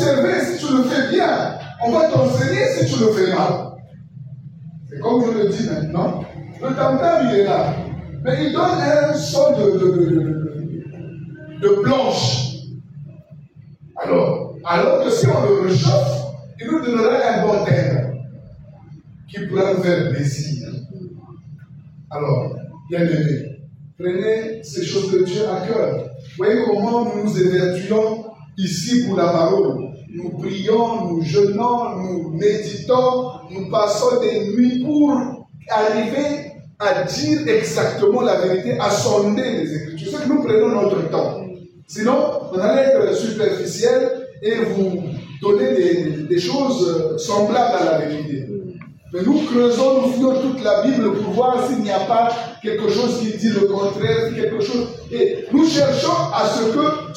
t'observer si tu le fais bien. On va t'enseigner si tu le fais mal. Et comme je le dis maintenant, le tam-tam il est là. Mais il donne un son de blanche. Alors que si on le réchauffe, il nous donnera un bon thème qui pourra nous faire plaisir. Alors, bien aimé, prenez ces choses de Dieu à cœur. Voyez comment nous nous évertuons ici pour la parole. Nous prions, nous jeûnons, nous méditons, nous passons des nuits pour arriver à dire exactement la vérité, à sonder les Écritures. C'est que nous prenons notre temps. Sinon, on allait être superficiel et vous donner des choses semblables à la vérité. Mais nous creusons, nous fouillons toute la Bible pour voir s'il n'y a pas quelque chose qui dit le contraire, quelque chose. Et nous cherchons à ce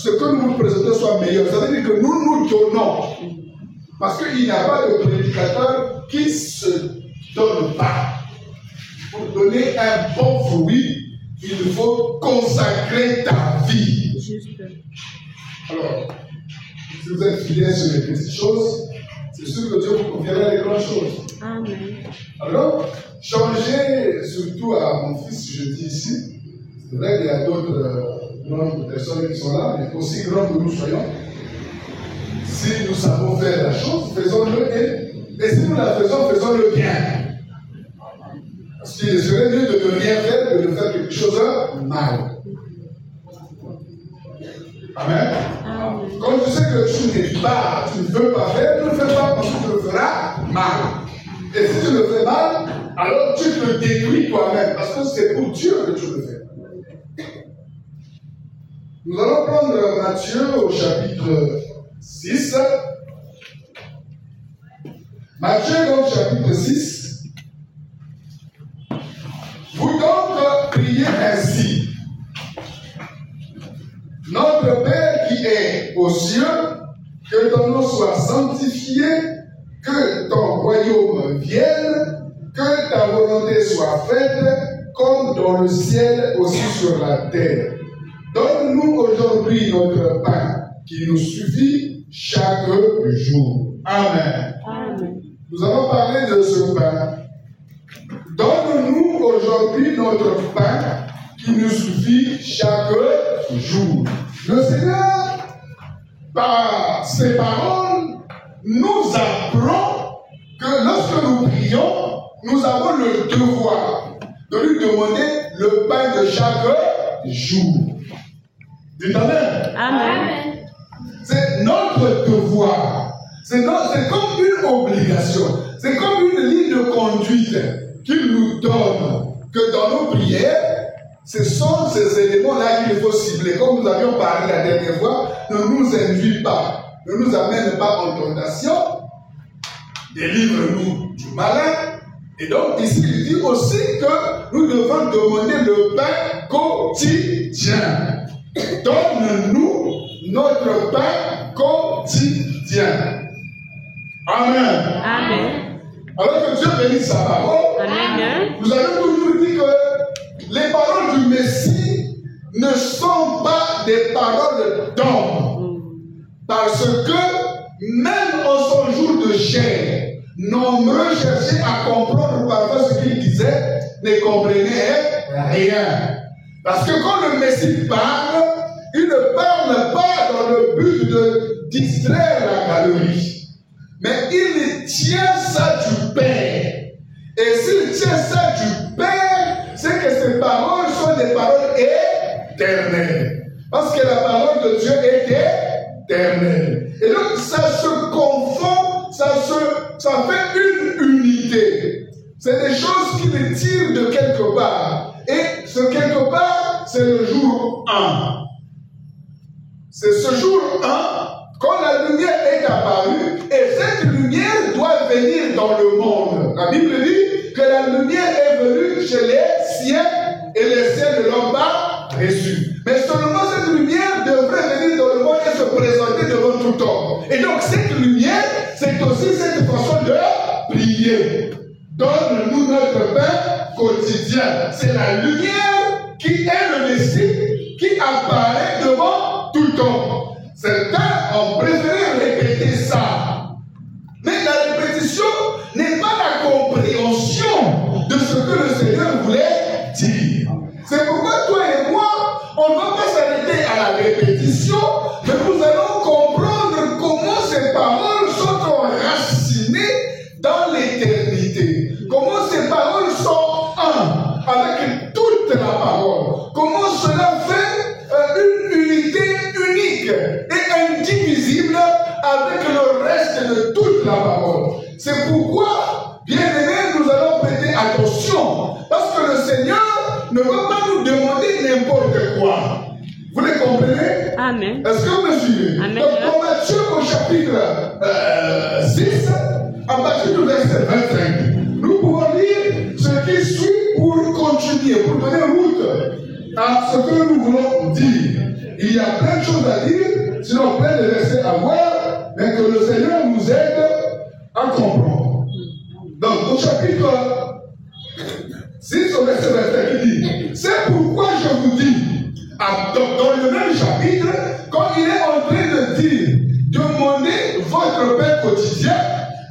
que nous vous présentons soit meilleur. Ça veut dire que nous nous donnons. Parce qu'il n'y a pas de prédicateur qui se donne pas. Pour donner un bon fruit, il faut consacrer ta vie. Juste. Alors, si vous êtes fidèles sur les petites choses, c'est sûr que Dieu vous confiera les grandes choses. Amen. Alors, changez surtout à mon fils, je dis ici. C'est vrai qu'il y a d'autres grandes personnes qui sont là, mais aussi grands que nous soyons. Si nous savons faire la chose, faisons-le et si nous la faisons, faisons-le bien. Parce qu'il serait mieux de ne rien faire que de faire quelque chose de mal. Amen. Quand tu sais que tu n'es pas, tu ne veux pas faire, ne le fais pas parce que tu le feras mal. Et si tu le fais mal, alors tu te détruis toi-même parce que c'est pour Dieu que tu le fais. Nous allons prendre Matthieu au chapitre 6. Matthieu donc chapitre 6. Vous donc priez ainsi. Notre Père qui est aux cieux, que ton nom soit sanctifié, que ton royaume vienne, que ta volonté soit faite, comme dans le ciel, aussi sur la terre. Donne-nous aujourd'hui notre pain, qui nous suffit chaque jour. Amen. Amen. Nous avons parlé de ce pain. Donne-nous aujourd'hui notre pain, qui nous suffit chaque jour. Le Seigneur, par ses paroles, nous apprend que lorsque nous prions, nous avons le devoir de lui demander le pain de chaque jour. Dites Amen. Amen. C'est notre devoir. C'est comme une obligation. C'est comme une ligne de conduite qu'il nous donne. Que dans nos prières, ce sont ces éléments-là qu'il faut cibler. Comme nous avions parlé la dernière fois, ne nous induis pas, ne nous amène pas en tentation, délivre-nous du malin. Et donc ici, il dit aussi que nous devons demander le pain quotidien. Donne-nous notre pain quotidien. Amen. Amen. Alors que Dieu bénisse sa parole, Amen. vous avez toujours dit que les paroles du Messie ne sont pas des paroles d'homme. Parce que même en son jour de chair, nombreux cherchaient à comprendre parfois ce qu'il disait, ne comprenaient rien. Parce que quand le Messie parle, il ne parle pas dans le but de distraire la galerie. Mais il tient ça du Père. Et s'il tient ça du Père, c'est que ces paroles sont des paroles éternelles. Parce que la parole de Dieu est éternelle. Et donc ça se confond, ça fait une unité. C'est des choses qui les tirent de quelque part. Et ce quelque part, c'est le jour 1. C'est ce jour 1, quand la lumière est apparue, et cette lumière doit venir dans le monde. La Bible dit que la lumière est venue chez les siens, et les siens ne l'ont pas reçue. Mais seulement cette lumière devrait venir dans le monde et se présenter devant tout homme. Et donc cette lumière, c'est aussi cette façon de prier. Donne-nous notre pain quotidien. C'est la lumière qui est le Messie, qui apparaît devant tout homme. Certains ont préféré répéter ça. Mais la répétition n'est pas la compréhension de ce que le Seigneur voulait dire. C'est pourquoi toi et moi, on ne va pas s'arrêter à la répétition, mais nous allons comprendre comment ces paroles sont enracinées dans l'éternité. Comment ces paroles sont un avec toute la parole. Comment cela fait une unité unique et indivisible avec le reste de toute la parole. C'est pourquoi, bien aimés, nous allons prêter attention. Parce que le Seigneur ne va pas nous demander n'importe quoi. Vous les comprenez? Amen. Est-ce que vous me suivez? Amen. Donc, dans Matthieu au chapitre 6, à partir du verset 25, nous pouvons lire ce qui suit pour continuer, pour donner route à ce que nous voulons dire. Il y a plein de choses à dire, sinon plein de versets à voir, mais que le Seigneur nous aide à comprendre. Donc, au chapitre 6, au verset 25, il dit, c'est pourquoi je vous dis, dans le même chapitre, quand il est en train de dire, demandez votre pain quotidien,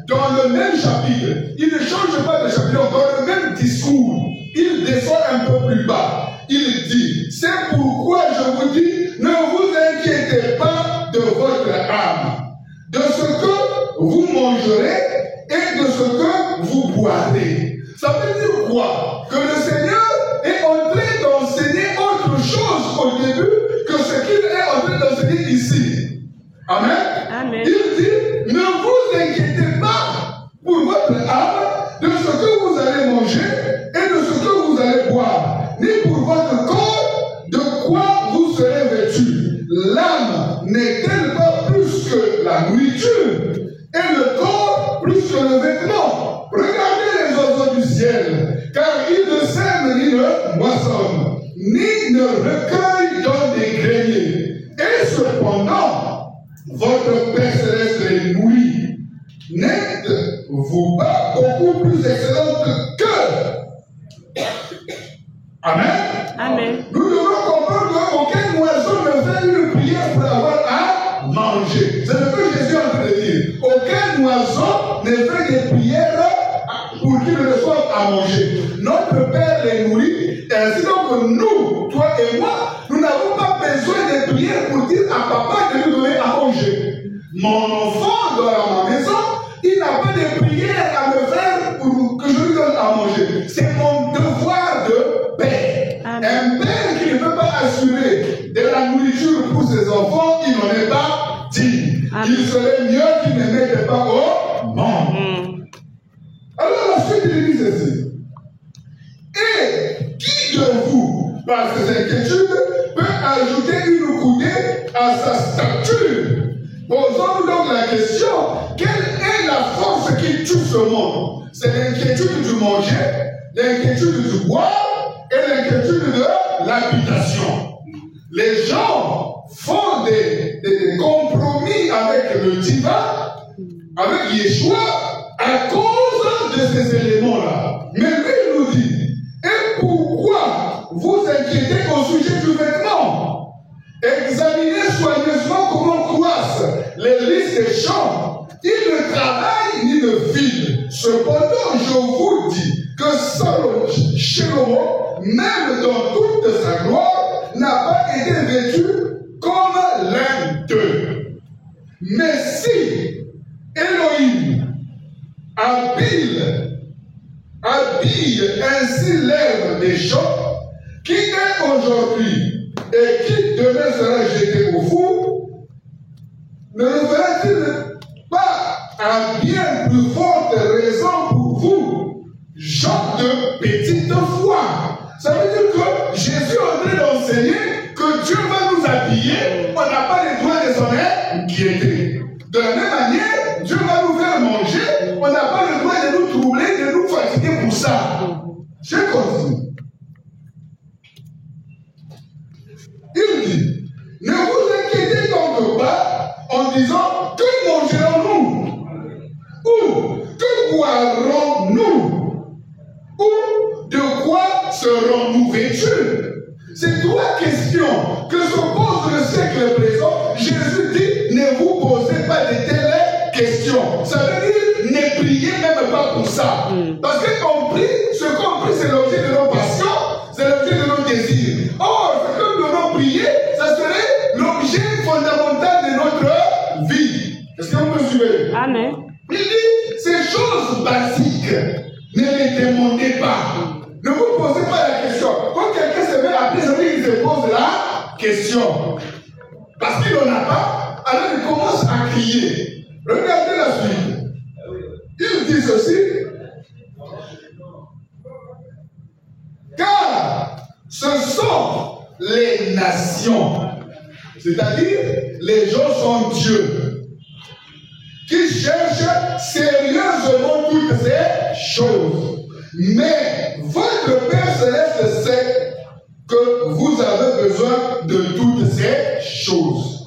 dans le même chapitre, il ne change pas de chapitre, dans le même discours, il descend un peu plus bas. Il dit, c'est pourquoi je vous dis, ne vous inquiétez pas de votre âme, de ce que vous mangerez et de ce que vous boirez. Ça veut dire quoi? Que le Seigneur est en train d'enseigner autre chose au début que ce qu'il est en train d'enseigner ici. Amen. Amen. Il dit, ne vous inquiétez pas pour votre âme de ce que vous allez manger et de ce que vous allez boire, ni pour votre corps de quoi vous serez vêtus. L'âme n'est-elle pas plus que la nourriture et le corps plus que le vêtement? Regardez les oiseaux du ciel, car ils ne sèment ni ne moissonnent, ni ne recueillent dans des greniers. Et cependant, votre Père céleste les nourrit. N'êtes-vous pas beaucoup plus excellente que? Amen. Amen. Nous devons comprendre qu'aucun oiseau ne fait une prière pour avoir à manger. C'est ce que Jésus est en train de dire. Aucun oiseau ne fait des prières pour qu'il reçoive à manger. Notre Père les nourrit. Ainsi donc nous, toi et moi, nous n'avons pas besoin de prières pour dire à papa de nous donner à manger. Mon enfant dans ma maison, il n'a pas de prière à me faire pour que je lui donne à manger. C'est mon devoir de père. Amen. Un père qui ne peut pas assurer de la nourriture pour ses enfants, il n'en est pas digne. Il serait mieux qu'il ne mette pas au monde. Alors la suite il dit ceci. Et qui de vous, par ses inquiétudes, peut ajouter une coudée à sa stature? Posons-nous donc la question, quelle est la force qui tue ce monde? C'est l'inquiétude du manger, l'inquiétude du boire et l'inquiétude de l'habitation. Les gens font des compromis avec le divin, avec Yeshua, à cause de ces éléments-là. Mais lui nous dit, et pourquoi vous inquiétez au sujet du vêtement? Examinez soigneusement comment croissent les lys des champs. Ils ne travaillent ni ne filent. Cependant, je vous dis que Salomon, même dans toute sa gloire, n'a pas été vêtu comme l'un d'eux. Mais si Elohim habille ainsi l'herbe des champs, qui est aujourd'hui et qui demain sera jeté au four, ne le fera-t-il pas à bien plus forte raison pour vous, gens de petite foi? Ça veut dire que Jésus est en train d'enseigner que Dieu va nous habiller, on n'a pas le droit de s'en inquiéter. De la même manière, Dieu va nous faire manger, on n'a pas le droit de nous troubler, de nous fatiguer pour ça. Je continue. Il dit, ne vous inquiétez donc pas en disant, que mangerons-nous? Ou que boirons-nous? Ou de quoi serons-nous vêtus? Ces trois questions que se pose le siècle présent, Jésus dit, ne vous posez pas de telles questions. Ça veut dire, ne priez même pas pour ça. Parce que qu'on prie, ce qu'on prie, c'est l'objet de nos passions, c'est l'objet de nos désirs. Or, ce que nous devons prier, ça serait l'objet fondamental de notre vie. Est-ce que vous me suivez? Amen. Il dit, ces choses basiques, ne les demandez pas. Ne vous posez pas la question. Quand quelqu'un se met à prier, ça veut dire qu'il se pose la question. Parce qu'il n'en a pas, alors il commence à crier. Regardez la suite. Il dit ceci. Car ce sont les nations, c'est-à-dire les gens sans Dieu, qui cherchent sérieusement toutes ces choses. Mais votre Père Céleste sait que vous avez besoin de toutes ces choses.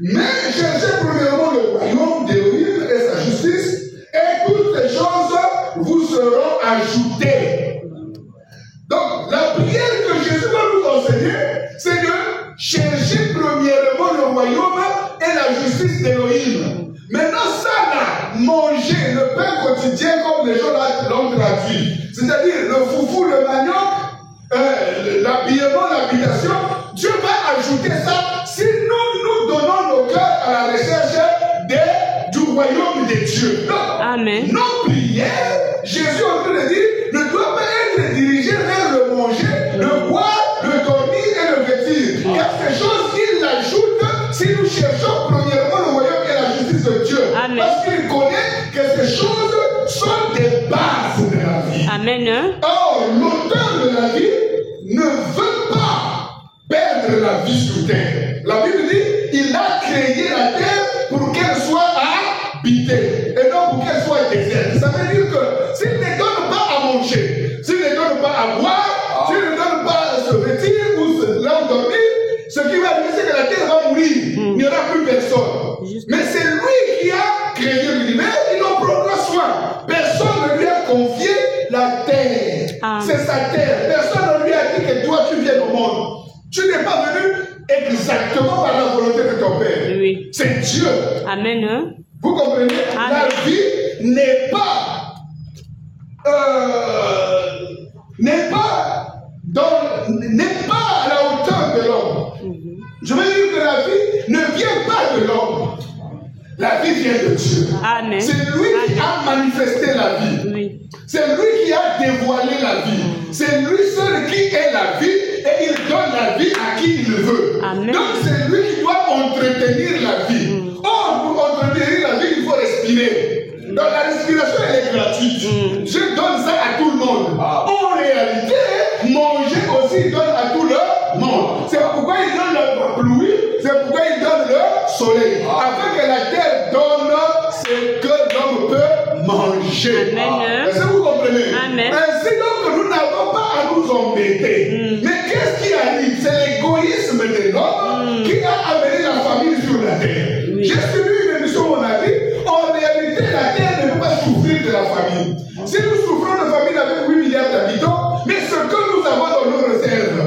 Mais cherchez premièrement le royaume d'Élohim et sa justice, et toutes ces choses vous seront ajoutées. Donc, la prière que Jésus va nous enseigner, c'est de chercher premièrement le royaume et la justice d'Élohim. Maintenant, ça là, manger le pain quotidien comme les gens l'ont traduit, c'est-à-dire le foufou, le manioc, l'habillement, l'habitation, Dieu va ajouter ça si nous donnons nos cœurs à la recherche du royaume de Dieu. Donc, Amen. nos prières, Jésus est en train de dire, ne doivent pas être dirigées vers le manger, le boire, le dormir et le vêtir. Car ces choses, il l'ajoute si nous cherchons premièrement le royaume et la justice de Dieu. Amen. Parce qu'il connaît que ces choses sont des bases de la vie. Amen. Or, l'auteur de la vie ne veut pas perdre la vie sur terre. La Bible dit, il a créé la terre pour qu'elle soit habitée et non pour qu'elle soit déserte. Ça veut dire que s'il ne donne pas à manger, s'il ne donne pas à boire, s'il ne donne pas à se vêtir ou là où dormir, ce qui va arriver, c'est que la terre va mourir. Il n'y aura plus personne. Mais c'est lui qui a créé l'univers, il en prendra soin. Personne ne lui a confié la terre. C'est sa terre. Personne ne lui a dit que toi tu viens au monde. Tu n'es pas venu exactement par la volonté de ton Père. Oui. C'est Dieu. Amen. Vous comprenez? Amen. La vie n'est pas à la hauteur de l'homme. Je veux dire que la vie ne vient pas de l'homme. La vie vient de Dieu. Amen. C'est lui qui a manifesté la vie. Oui. C'est lui qui a dévoilé la vie. C'est lui seul qui est la vie et il donne la vie à qui il veut. Amen. Donc c'est lui qui doit entretenir la vie. Or, pour entretenir la vie, il faut respirer. Donc la respiration, elle est gratuite. Je donne ça à tout le monde. En réalité, manger aussi donne à tout le monde. C'est pourquoi il donne la pluie, c'est pourquoi il donne le soleil. Afin que la terre donne ce que l'homme peut manger. Amen. Est-ce que vous comprenez? Amen. Ainsi donc, nous n'avons pas à nous embêter. Mais qu'est-ce qui arrive? C'est l'égoïsme de l'homme qui a amené la famille sur la terre. J'ai suivi une émission où on a dit, en réalité, la terre ne peut pas souffrir de la famille. Si nous souffrons de famille avec 8 milliards d'habitants, mais ce que nous avons dans nos réserves,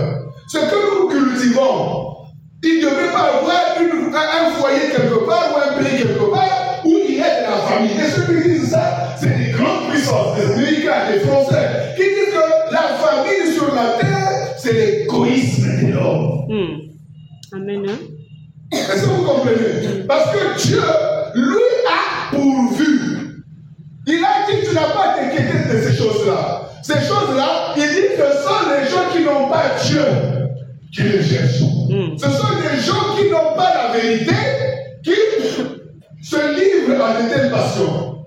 ce que nous cultivons, il ne devait pas avoir un foyer quelque part ou un pays quelque part où il y a de la famille. Et ceux qui disent ça, c'est des grandes puissances, des Américains, des Français, qui disent que la famille sur la terre, c'est l'égoïsme de l'homme. Amen. Est-ce que vous comprenez? Parce que Dieu, lui, a pourvu. Il a dit, tu n'as pas à t'inquiéter de ces choses-là. Ces choses-là, il dit que ce sont les gens qui n'ont pas Dieu qui les cherchent. Ce sont des gens qui n'ont pas la vérité, qui se livrent à de telles passions.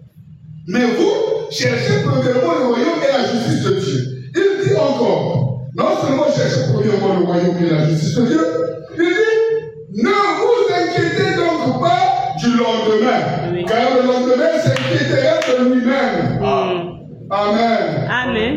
Mais vous, cherchez premièrement le royaume et la justice de Dieu. Il dit encore, non seulement cherchez premièrement le royaume et la justice de Dieu, il dit, ne vous inquiétez donc pas du lendemain, car le lendemain s'inquiétera de lui-même. Amen. Amen.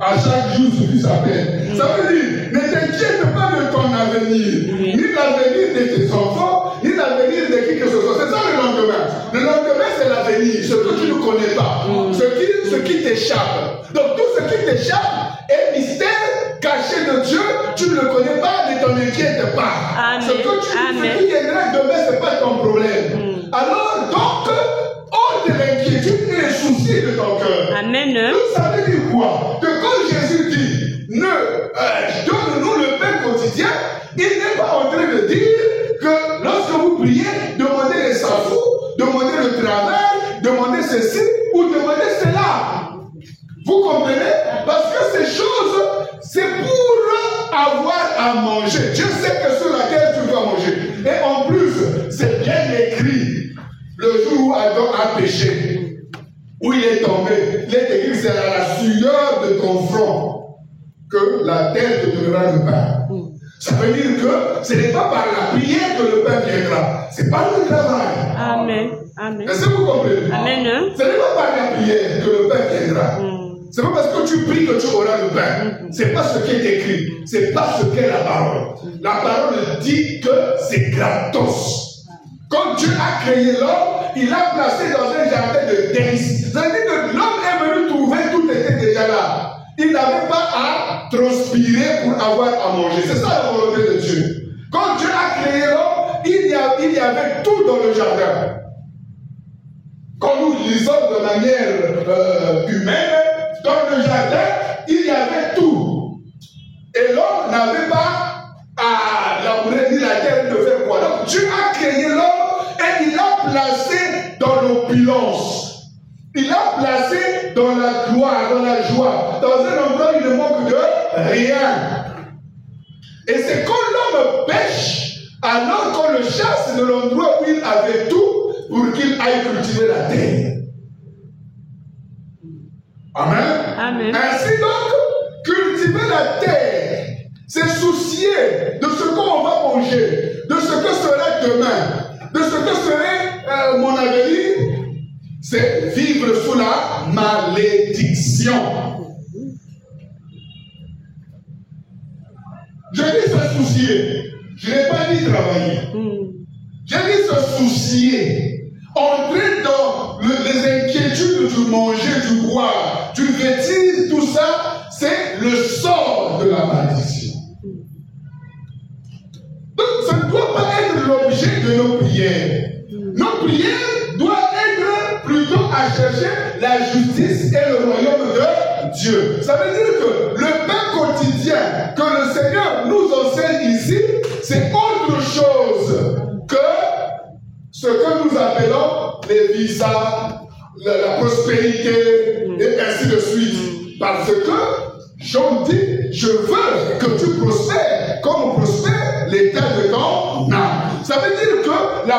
À chaque jour suffit sa peine. Ça veut dire, ne t'inquiète pas de ton avenir, ni l'avenir de tes enfants, ni l'avenir de qui que ce soit. C'est ça le lendemain. Le lendemain, c'est l'avenir, ce que tu ne connais pas, ce qui t'échappe. Donc tout ce qui t'échappe est mystère caché de Dieu. pas. Amen. Ce qui viendra demain, ce n'est pas ton problème. Alors, donc, ôte l'inquiétude et les soucis de ton cœur. Amen. Ça veut dire quoi? Que quand Jésus dit, donne-nous le pain quotidien, il n'est pas en train de dire que lorsque vous priez, demandez les safous, demandez le travail, demandez ceci ou demandez cela. Vous comprenez? Parce que ces choses, c'est pour avoir à manger. Dieu sait que sur la terre, tu dois manger. Et en plus, c'est bien écrit. Le jour où Adam a péché, où il est tombé, il est écrit, c'est à la sueur de ton front que la terre te donnera le pain. Ça veut dire que ce n'est pas par la prière que le pain viendra, c'est par le travail. Amen. Amen. Est-ce que vous comprenez? Amen. Ce n'est pas par la prière que le pain viendra. C'est pas parce que tu pries que tu auras le pain. C'est pas ce qui est écrit. C'est pas ce qu'est la parole. La parole dit que c'est gratos. Quand Dieu a créé l'homme, il l'a placé dans un jardin de délices. Ça veut dire que l'homme est venu trouver, tout était déjà là. Il n'avait pas à transpirer pour avoir à manger. C'est ça la volonté de Dieu. Quand Dieu a créé l'homme, il y avait tout dans le jardin. Quand nous lisons de manière humaine, dans le jardin, il y avait tout. Et l'homme n'avait pas à labourer ni la terre de faire quoi. Donc Dieu a créé l'homme et il l'a placé dans l'opulence. Il l'a placé dans la gloire, dans la joie, dans un endroit où il ne manque de rien. Et c'est quand l'homme pêche, alors qu'on le chasse de l'endroit où il avait tout pour qu'il aille cultiver la terre. Amen. Amen. Ainsi donc, cultiver la terre, c'est soucier de ce qu'on va manger, de ce que sera demain, de ce que serait mon avenir, c'est vivre sous la malédiction. Je dis se soucier, je n'ai pas dit travailler. J'ai dit se soucier. Entrer dans les inquiétudes du manger, du boire, du vêtir, tout ça, c'est le sort de la malédiction. Donc, ça ne doit pas être l'objet de nos prières. Nos prières doivent être plutôt à chercher la justice et le royaume de Dieu. Ça veut dire que le pain quotidien que le Seigneur nous enseigne ici, c'est autre chose que ce que nous appelons les visas, la prospérité, et ainsi de suite. Parce que Jean dit, je veux que tu prospères comme prospère l'état de ton âme. Ça veut dire que la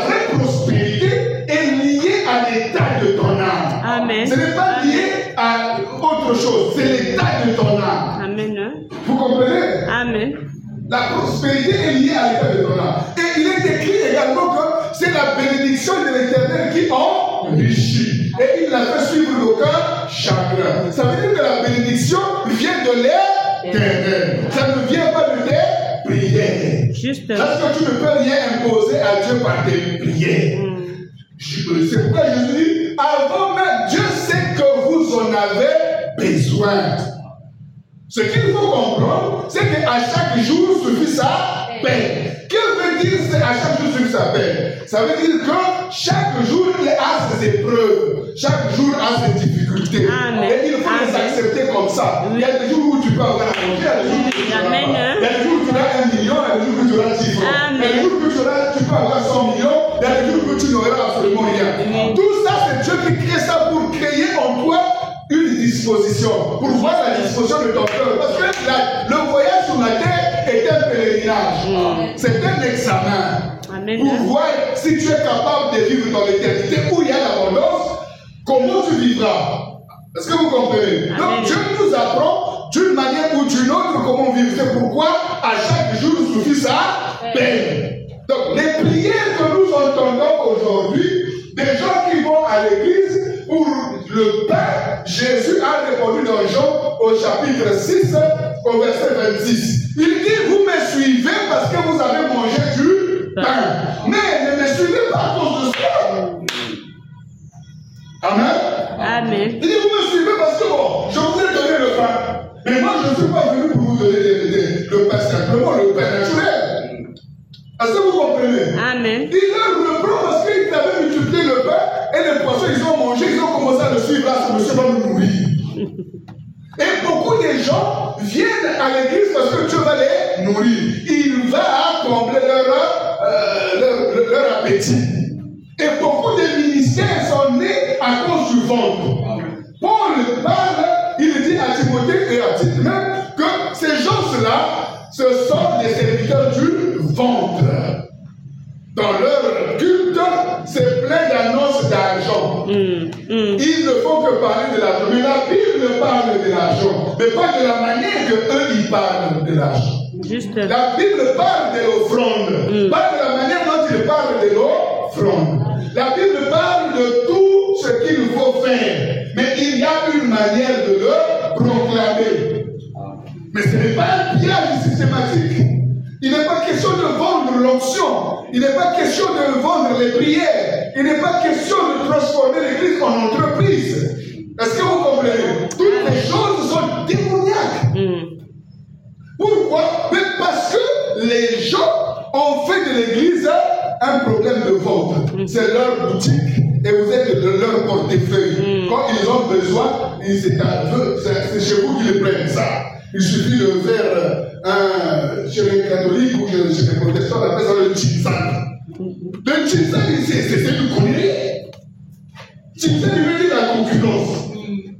vraie prospérité est liée à l'état de ton âme. Amen. Ce n'est pas lié à autre chose, c'est l'état de ton âme. Amen. Vous comprenez? Amen. La prospérité est liée à l'état de ton âme. Et il est écrit également que c'est la bénédiction de l'Éternel qui enrichit. Et il l'a fait suivre d'aucun chagrin. Ça veut dire que la bénédiction vient de l'Éternel. Ça ne vient pas de tes prières. Juste. Parce que tu ne peux rien imposer à Dieu par tes prières. C'est pourquoi je dis, avant même, Dieu sait que vous en avez besoin. Ce qu'il faut comprendre, c'est qu'à chaque jour suffit sa paix. Que veut dire c'est à chaque jour suffit sa paix? Ça veut dire que chaque jour il a ses épreuves, chaque jour a ses difficultés. Amen. Et il faut les accepter comme ça. Il y a des jours où tu peux avoir à manger, il y a des jours où tu peux avoir. Il y a des jours où tu as 1 million, il y a des jours où tu auras 10 francs. Il y a des jours où tu peux avoir 100 millions, il y a des jours où tu n'auras absolument rien. Tout ça, c'est Dieu qui crée ça pour créer en toi une disposition, pour voir la disposition de ton cœur. Parce que le voyage sur la terre est un pèlerinage. C'est un examen. Amen. Pour voir si tu es capable de vivre dans l'éternité où il y a l'abondance, comment tu vivras. Est-ce que vous comprenez? Amen. Donc Dieu nous apprend d'une manière ou d'une autre comment vivre. C'est pourquoi à chaque jour suffit sa peine. Donc les prières que nous entendons aujourd'hui, des gens qui vont à l'église pour le pain, Jésus a répondu dans Jean au chapitre 6, au verset 26. Il dit, vous me suivez parce que vous avez mangé du pain. Mais ne me suivez pas à cause de ça. Amen. Amen. Il dit, vous me suivez parce que bon, je vous ai donné le pain. Mais moi, je ne suis pas venu pour vous donner le pain simplement, le pain naturel. comprenez? Amen. Il leur reprend parce qu'ils avaient multiplié le pain et les poissons, ils ont mangé, ils ont commencé à le suivre. Là, ce monsieur va nous nourrir. Et beaucoup de gens viennent à l'église parce que Dieu va les nourrir. Il va combler leur appétit. Et beaucoup de ministères sont nés à cause du ventre. Paul parle, il dit à Timothée et à Tite même que ces gens-là, ce sont des serviteurs du ventre. Dans leur culte, c'est plein d'annonces d'argent. Ils ne font que parler de l'argent. Mais la Bible parle de l'argent, mais pas de la manière que eux ils parlent de l'argent. Juste. La Bible parle de l'offrande, pas de la manière dont il parle de l'offrande. La Bible parle de tout ce qu'il faut faire, mais il y a une manière de le proclamer. Mais ce n'est pas un pillage systématique. Il n'est pas question de vendre l'onction. Il n'est pas question de vendre les prières. Il n'est pas question de transformer l'église en entreprise. Est-ce que vous comprenez? Toutes les choses sont démoniaques. Pourquoi? Mais parce que les gens ont fait de l'église un problème de vente. C'est leur boutique et vous êtes de leur portefeuille. Quand ils ont besoin, c'est chez vous qu'ils prennent ça. Il suffit de faire chez les catholiques ou chez les protestants, on appelle ça le tchizan. Le tchizan, c'est du connerie. Tchizan, il veut dire la concurrence.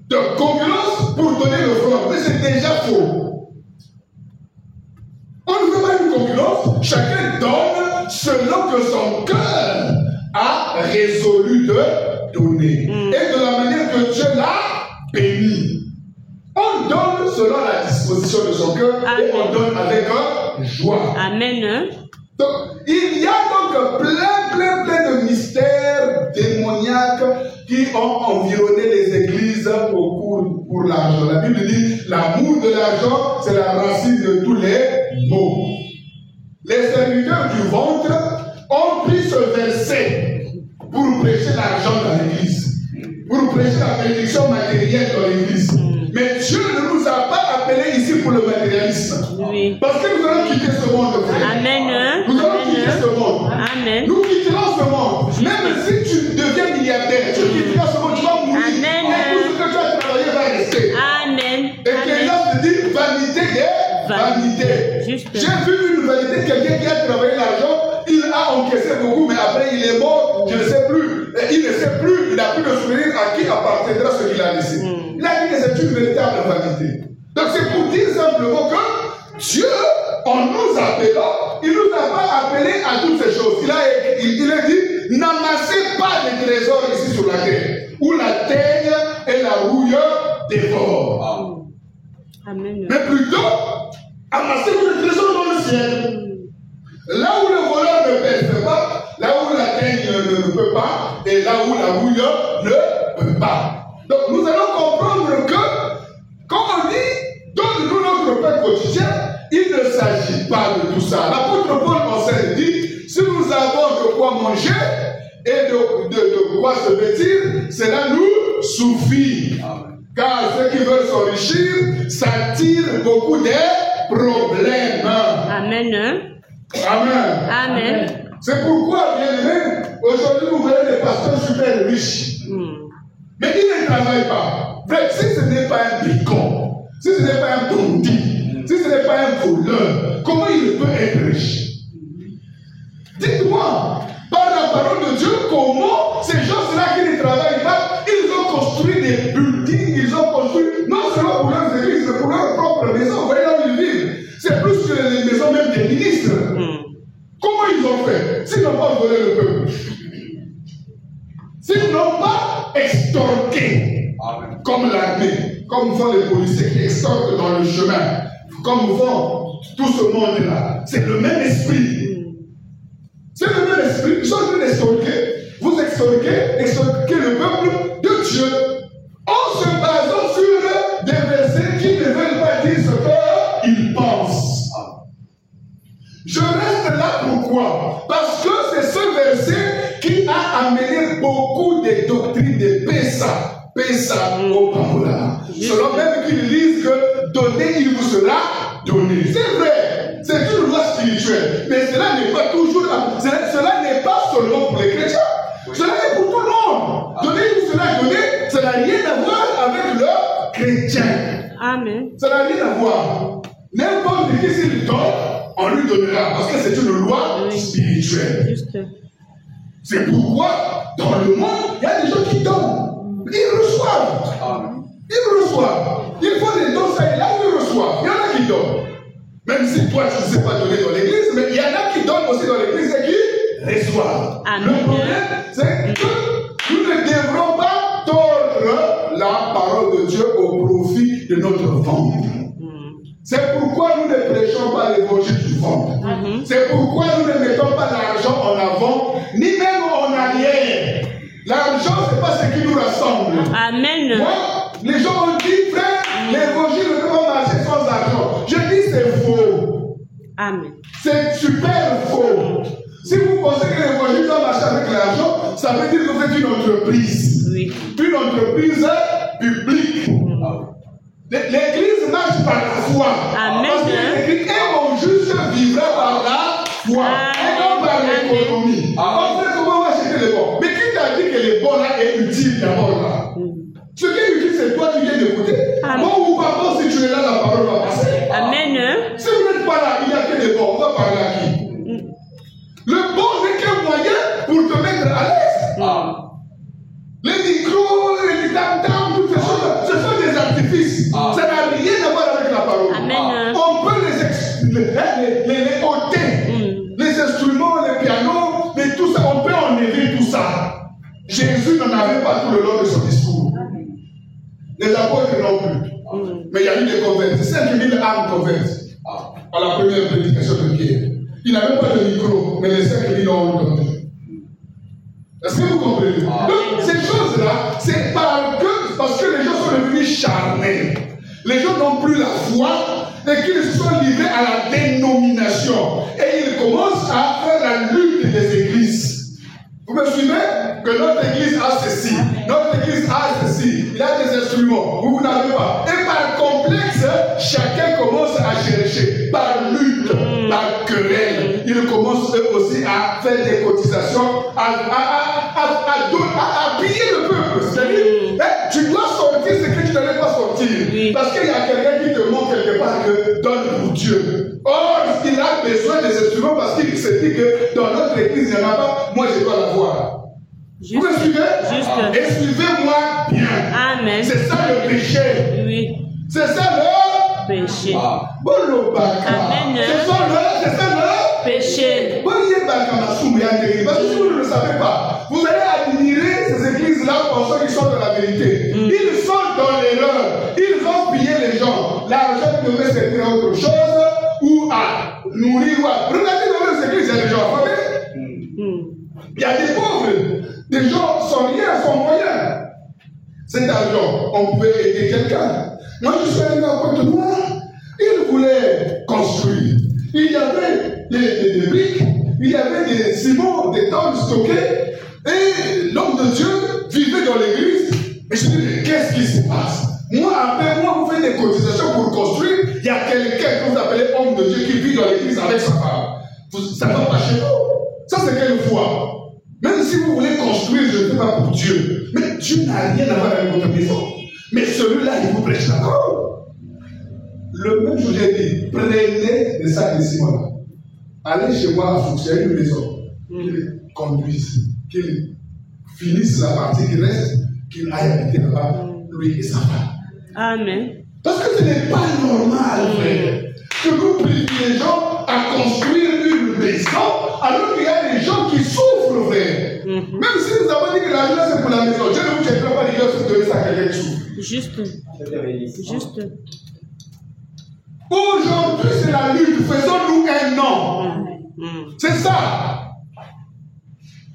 De concurrence pour donner le front. Mais c'est déjà faux. On ne veut pas une concurrence. Chacun donne selon que son cœur a résolu de donner. Et de la manière que Dieu l'a béni. On donne selon la disposition de son cœur et on donne avec joie. Amen. Donc, il y a donc plein de mystères démoniaques qui ont environné les églises pour l'argent. La Bible dit l'amour de l'argent, c'est la racine de tous les maux. Les serviteurs du ventre ont pris ce verset pour prêcher l'argent dans l'église, pour prêcher la bénédiction matérielle dans l'église. Mais Dieu ne nous a pas appelés ici pour le matérialisme. Oui. Parce que nous allons quitter ce monde. Amen. Nous allons quitter ce monde. Amen. Nous quitterons ce monde. Même si tu deviens milliardaire, tu quitteras ce monde, tu vas mourir. Amen. Et tout ce que tu as travaillé va rester. Amen. Et quelqu'un te dit vanité des vanités. J'ai vu une vanité, quelqu'un qui a travaillé l'argent, il a encaissé beaucoup, mais après il est mort, je ne sais plus. Et il ne sait plus, il n'a plus de souvenir à qui appartiendra ce qu'il a laissé. Il a dit que c'est une véritable vanité. Donc c'est pour dire simplement que Dieu, en nous appelant, il ne nous a pas appelés à toutes ces choses. Il a dit, n'amassez pas les trésors ici sur la terre, où la teigne et la rouille dévorent. Amen. Mais plutôt, amassez-vous les trésors dans le ciel. Là où le voleur ne pèse pas, là où la teigne ne peut pas, et là où la rouille ne peut pas. Donc nous allons comprendre que, quand on dit, donne-nous notre pain quotidien, il ne s'agit pas de tout ça. L'apôtre Paul enseigne dit, si nous avons de quoi manger et de quoi se vêtir, cela nous suffit. Car ceux qui veulent s'enrichir s'attirent beaucoup de problèmes. Amen. Amen. Amen. C'est pourquoi, bien aimé, aujourd'hui nous voyons des pasteurs super riches. Mais ils ne travaillent pas. Bref, si ce n'est pas un bricon, si ce n'est pas un bandit, si ce n'est pas un voleur, comment il peut être riche? Dites-moi, par la parole de Dieu, comment ces gens-là qui ne travaillent pas, ils ont construit des buildings, ils ont construit, non seulement pour leurs églises, mais pour leur propre maison. Vous voyez là où ils vivent. C'est plus que les maisons même des ministres. Comment ils ont fait? S'ils n'ont pas volé le peuple, s'ils n'ont pas extorqué, comme l'armée, comme font les policiers qui extorquent dans le chemin, comme font tout ce monde-là, c'est le même esprit. C'est le même esprit. Ils sont en train d'extorquer. Vous extorquez le peuple de Dieu en se basant sur des versets qui ne veulent pas dire ce qu'ils pensent. Je reste là pourquoi? Parce que c'est ce verset qui a amené beaucoup de doctrines de Pessa au Pambola. Selon même qu'ils disent que donner, il vous sera donné. C'est vrai. C'est une loi spirituelle. Mais cela n'est pas toujours. Cela n'est pas seulement pour les chrétiens. Cela est pour tout le monde. Donner où cela est donné, ça n'a rien à voir avec le chrétien. Amen. Ça n'a rien à voir. N'importe qui s'il donne, on lui donnera. Parce que c'est une loi spirituelle. Juste. C'est pourquoi, dans le monde, il y a des gens qui donnent. Ils reçoivent. Ils reçoivent. Il faut les dons, ça et là, ils reçoivent. Il y en a qui donnent. Même si toi, tu ne sais pas donner dans l'église, mais il y en a qui donnent aussi dans l'église et qui reçoivent. Amen. Le problème, c'est que nous ne devrons pas tordre la parole de Dieu au profit de notre ventre. C'est pourquoi nous ne prêchons pas l'évangile du ventre. C'est pourquoi nous ne mettons pas l'argent en avant, ni même en arrière. L'argent, ce n'est pas ce qui nous rassemble. Amen. Moi, les gens ont dit, frère, l'évangile ne peut pas marcher sans argent. Je dis, c'est faux. Amen. C'est super faux. Si vous pensez que l'évangile doit marcher avec l'argent, ça veut dire que vous êtes une entreprise. Oui. Une entreprise publique. L'église marche par la foi. Amen. Parce qu'il est écrit, et mon juste vivra par la foi. Et non par l'économie. On sait comment on va acheter les bons. Mais qui t'a dit que les bons là est utile d'abord là? Ce qui est utile, c'est toi qui viens d'écouter. Bon ou pas bon, si tu es là, la parole va passer. Amen. Si vous n'êtes pas là, il n'y a que des bons. On va parler à qui? Le bon n'est qu'un moyen pour te mettre à l'aise. Les micros, les tam-tam, toutes ces choses, ce sont des artifices. Ça n'a rien à voir avec la parole. Amen. On peut les ôter. Les instruments, les pianos, mais tout ça, on peut enlever tout ça. Jésus n'en avait pas tout le long de son discours. Les apôtres non plus. Mais il y a eu des convertis. 5000 âmes converties à la première prédication de Pierre. Il n'avait pas de micro, mais les 5000 ont entendu. Est-ce que vous comprenez? Donc, ces choses-là, c'est parce que les gens sont devenus charnés. Les gens n'ont plus la foi et qu'ils se sont livrés à la dénomination. Et ils commencent à faire la lutte des églises. Vous me suivez? Que notre église a ceci, notre église a ceci, il a des instruments, vous n'avez pas. Et par complexe, chacun commence à chercher, par lutte, par querelle. Ils commencent eux aussi à faire des cotisations, à piller le peuple. C'est-à-dire, tu dois sortir ce que tu ne devais pas sortir. Parce qu'il y a quelqu'un qui te montre quelque part que donne pour Dieu. Or, il a besoin des instruments parce qu'il se dit que dans notre église, il n'y en a pas, moi je dois l'avoir. Vous me suivez? Et suivez-moi bien. Amen. C'est ça le péché. Oui. C'est ça le péché. Amen. C'est ça le péché. Parce que si vous ne le savez pas, vous allez admirer ces églises-là pensant qu'ils sont dans la vérité. Ils sont dans l'erreur. Ils ont pillé les gens. L'argent devait servir à autre chose ou à nourrir ou à... Regardez dans les églises, il y a des gens affamés. Il y a des pauvres. Des gens sans rien, sans moyen. Cet argent, on pouvait aider quelqu'un. Moi, je suis allé à Côte-Noire. Il voulait construire. Il y avait des briques, il y avait des ciments, des tonnes stockées. Et l'homme de Dieu vivait dans l'église. Et je me dis, mais qu'est-ce qui se passe? Moi, après moi, vous faites des cotisations pour construire. Il y a quelqu'un que vous appelez homme de Dieu qui vit dans l'église avec sa femme. Ça ne va pas chez vous. Ça, c'est quelle foi? Même si vous voulez construire, je ne sais pas pour Dieu. Mais Dieu n'a rien à voir avec votre maison. Mais celui-là, il vous prêche la parole. Le même jour, j'ai dit, prenez des sacs de ciment. Allez chez moi à Fouxia, une maison. Qu'ils conduisent, qu'ils finissent la partie qui reste, qu'il aille habiter là-bas, lui et sa femme. Amen. Parce que ce n'est pas normal, frère, que nous privilégions à construire une maison alors qu'il y a des gens qui souffrent, frère. Même si nous avons dit que l'argent c'est pour la maison, Dieu ne vous tiendra pas rigueur si vous donnez ça à quelqu'un qui souffre. Juste. Aujourd'hui, c'est la lutte. Faisons-nous un nom. C'est ça.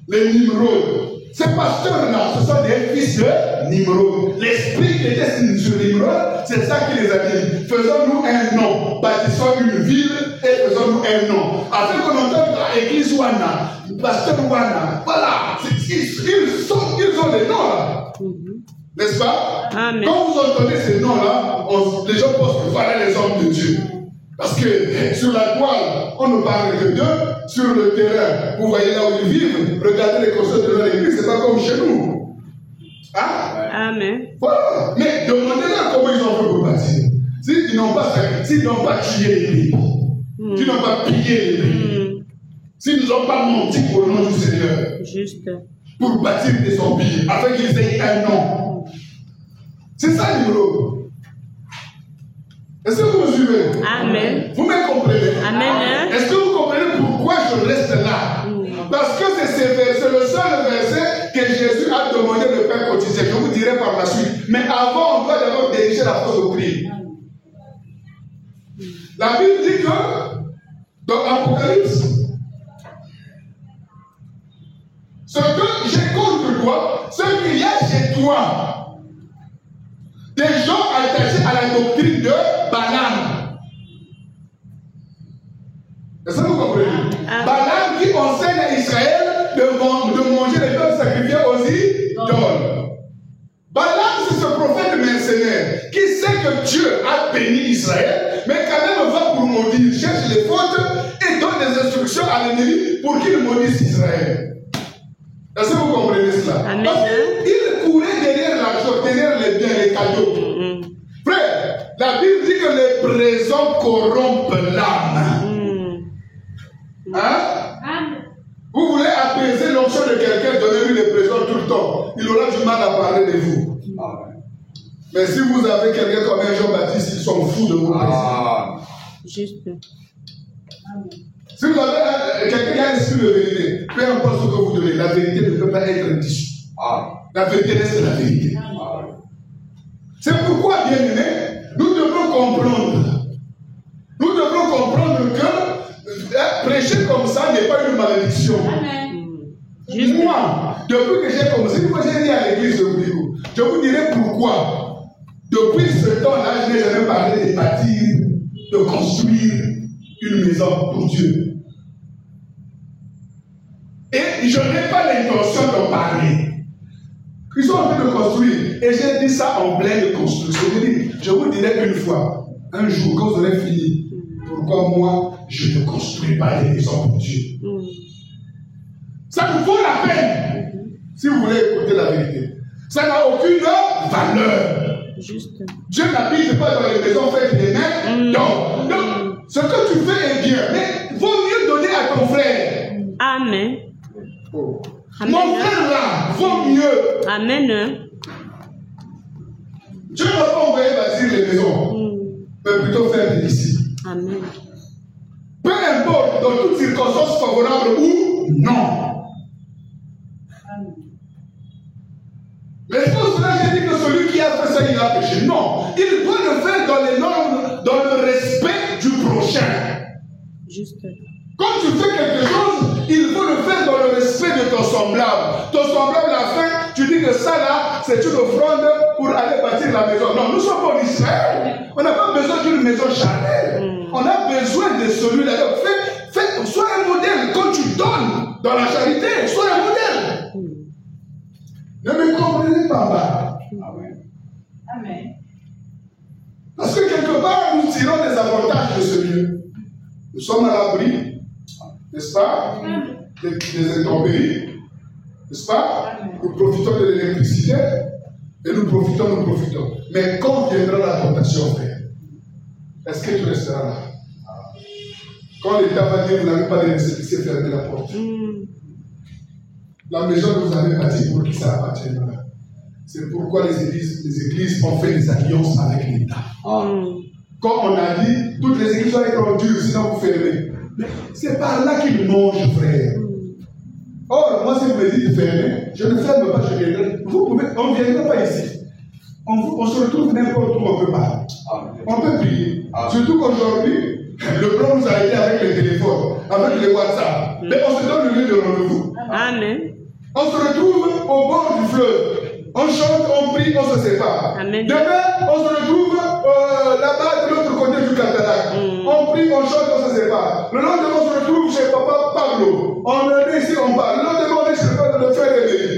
Les Nimrod. Ces pasteurs-là, ce sont des fils de Nimrod. L'esprit qui était sur Nimrod, c'est ça qui les a dit. Faisons-nous un nom. Bâtissons une ville et faisons-nous un nom. Afin qu'on entende l'église Wana, le pasteur Wana. Voilà. Ils ont des noms là. N'est-ce pas? Amen. Quand vous entendez ces noms-là, les gens pensent que voilà les hommes de Dieu. Parce que sur la toile, on ne parle que d'eux. Sur le terrain, vous voyez là où ils vivent. Regardez les concerts de leur église, c'est pas comme chez nous. Hein? Amen. Voilà. Mais demandez-leur comment ils ont fait pour bâtir. S'ils n'ont pas tué les pays, s'ils n'ont pas pillé les pays, s'ils n'ont pas menti pour le nom du Seigneur, Juste. pour bâtir des empires, afin qu'ils aient un nom. C'est ça le numéro. Est-ce que vous me suivez? Amen. Vous me comprenez? Amen. Est-ce que vous comprenez pourquoi je reste là? Parce que c'est le seul verset que Jésus a demandé de faire quotidien. Je vous dirai par la suite. Mais avant, on doit d'abord diriger la force au prix. La Bible dit que dans Apocalypse, ce que j'ai contre toi, ce qu'il y a chez toi, des gens attachés à la doctrine de Balaam. Est-ce que vous comprenez? Balaam qui enseigne à Israël de manger les choses sacrifiées aux idoles. Balaam, c'est ce prophète mercenaire qui sait que Dieu a béni Israël, mais quand même va pour maudire, cherche les fautes et donne des instructions à l'ennemi pour qu'il maudisse Israël. Est-ce que vous comprenez cela? Amen. Parce qu'il courait derrière l'argent, derrière les biens, les cadeaux. Frère, la Bible dit que les présents corrompent l'âme. Hein? Vous voulez apaiser l'onction de quelqu'un, donnez-lui des présents tout le temps. Il aura du mal à parler de vous. Mais si vous avez quelqu'un comme un Jean-Baptiste, ils sont fous de vous. Juste. Si vous avez quelqu'un qui a l'esprit de vérité, peu importe ce que vous donnez, la vérité ne peut pas être dissous. La vérité reste la vérité. C'est pourquoi, bien aimé, nous devons comprendre. Nous devons comprendre que prêcher comme ça n'est pas une malédiction. Moi, depuis que j'ai commencé, moi j'ai dit à l'église de Ouligo, je vous dirai pourquoi. Depuis ce temps-là, je n'ai jamais parlé de bâtir, de construire une maison pour Dieu. Et je n'ai pas l'intention de parler. Ils sont en train de construire. Et j'ai dit ça en pleine construction. Je vous dirai une fois, un jour, quand vous aurez fini, pourquoi moi, je ne construis pas des maisons pour Dieu. Ça nous vaut la peine. Si vous voulez écouter la vérité. Ça n'a aucune valeur. Juste. Dieu n'habite pas dans les maisons faites des mains. Non. Non. Ce que tu fais est bien. Mais vaut mieux donner à ton frère. Amen. Oh. Amen. Mon frère là, vaut mieux. Amen. Dieu ne va pas envoyer bâtir les maisons. Mais plutôt faire des disciples. Amen. Peu importe, dans toutes circonstances favorables ou non. Mais pour cela, j'ai dit que celui qui a fait ça, il a péché. Non. Il doit le faire dans les normes, dans le respect du prochain. Juste. Quand tu fais quelque chose, il faut le faire dans le respect de ton semblable. Ton semblable, à la fin, tu dis que ça là, c'est une offrande pour aller bâtir la maison. Non, nous sommes en Israël. On n'a pas besoin d'une maison charnelle. On a besoin de celui-là. Sois un modèle. Quand tu donnes dans la charité, sois un modèle. Ne me comprenez pas. Amen. Parce que quelque part, nous tirons des avantages de ce lieu. Nous sommes à l'abri, n'est-ce pas, des intempéries, n'est-ce pas? Nous profitons de l'électricité et nous profitons. Mais quand viendra la tentation, frère, est-ce que tu resteras là? Quand l'État va dire, vous n'avez pas d'électricité, fermez la porte. La maison que vous avez bâtie, pour qui ça appartient là? C'est pourquoi les églises ont fait des alliances avec l'État. Comme on a dit, toutes les églises doivent être en dur, sinon vous fermez. Mais c'est par là qu'ils mangent, frère. Or, moi, si vous me dites fermer, je ne ferme pas, je viendrai. On ne viendra pas ici. On se retrouve n'importe où on peut parler. On peut prier. Surtout qu'aujourd'hui, le plan nous a été avec les téléphones, avec les WhatsApp. Mais on se donne le lieu de rendez-vous. Amen. On se retrouve au bord du fleuve. On chante, on prie, on se sépare. Amen. Demain, on se retrouve là-bas de l'autre côté du cataract. On prie, on chante, on se sépare. Le lendemain, on se retrouve chez Papa Pablo. On est ici, on parle. Le lendemain, on est chez le frère Réveillé.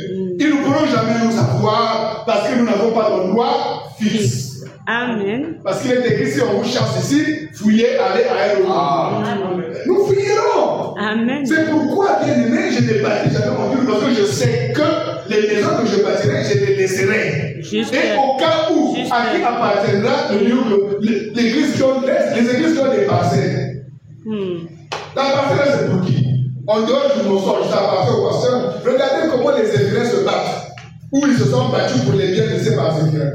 Ils ne pourront jamais nous savoir parce que nous n'avons pas d'endroit fixe. Amen. Parce qu'il est écrit, si on vous chasse ici, fouillez, allez à Amen. Nous fouillerons. Amen. C'est pourquoi, bien aimé, je ne bâtis jamais mon Dieu, parce que je sais que les maisons que je bâtirai, je les laisserai. Juste. Et au cas où, à qui appartiendra le lieu que l'église qui ont les églises qui ont dépassé. La parcelle, c'est pour qui? En dehors du mensonge, ça appartient au pasteur. Regardez comment les Éphrains se battent. Où ils se sont battus pour les biens laissés par les Éphrains.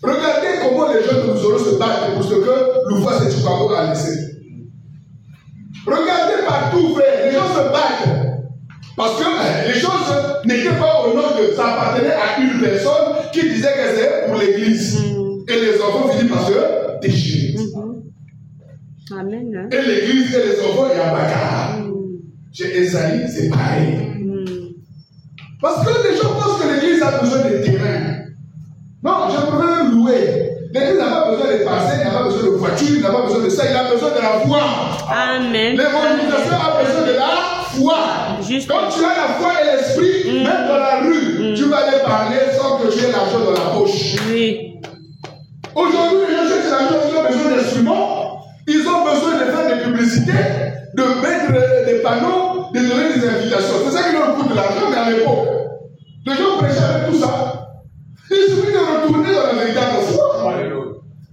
Regardez comment les jeunes de Mousoro se battent pour ce que Louvois et Chicago a laissé. Regardez partout, frère, les gens se battent. Parce que les choses n'étaient pas au nom de. Ça appartenait à une personne qui disait que c'est pour l'église. Et les enfants finissent par se déchirer. Amen. Et l'église et les enfants, il y a bagarre. Chez Esaïe, c'est pareil. Parce que les gens pensent que l'église a besoin de terrain. Non, je préfère louer. L'église n'a pas besoin de passer, il n'a pas besoin de voiture, il n'a pas besoin de ça, il a besoin de la foi. Amen. L'évangélisation a besoin de la foi. Juste. Quand tu as la foi et l'esprit, même dans la rue, tu vas aller parler sans que tu aies l'argent dans la poche. Oui. Aujourd'hui, les gens cherchent l'argent, ils ont besoin d'instruments, ils ont besoin de faire des publicités, de mettre des panneaux, de donner des invitations. C'est ça qui leur coûte de l'argent, mais à l'époque, les gens prêchaient avec tout ça. Il suffit de retourner dans la véritable foi.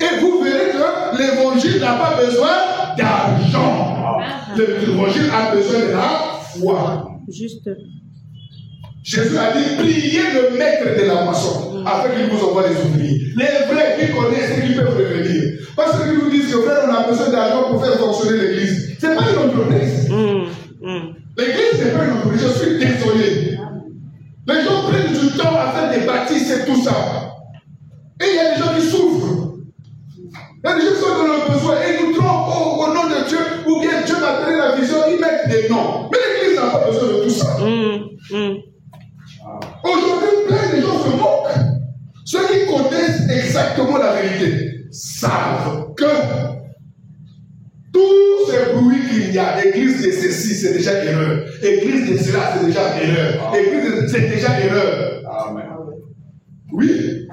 Et vous verrez que l'évangile n'a pas besoin d'argent. L'évangile a besoin de la foi. Juste. Jésus a dit, priez le maître de la moisson, afin qu'il vous envoie les ouvriers. Les vrais qui connaissent et qui peuvent revenir. Parce qu'ils nous disent que frère, on a besoin d'argent pour faire fonctionner l'église. Ce n'est pas une entreprise. L'église n'est pas une entreprise. Je suis désolé. Les gens prennent du temps à faire des bâtisses et tout ça. Et il y a des gens qui souffrent. Il y a des gens qui sont dans le besoin et ils nous trompent au nom de Dieu. Ou bien Dieu m'a donné la vision, ils mettent des noms. Mais l'église n'a pas besoin de tout ça. Aujourd'hui, plein de gens se moquent. Ceux qui connaissent exactement la vérité savent que tous ces bruits qu'il y a, église de ceci, c'est déjà erreur. Église de cela, c'est déjà erreur. Église de c'est déjà erreur. Amen. Oui.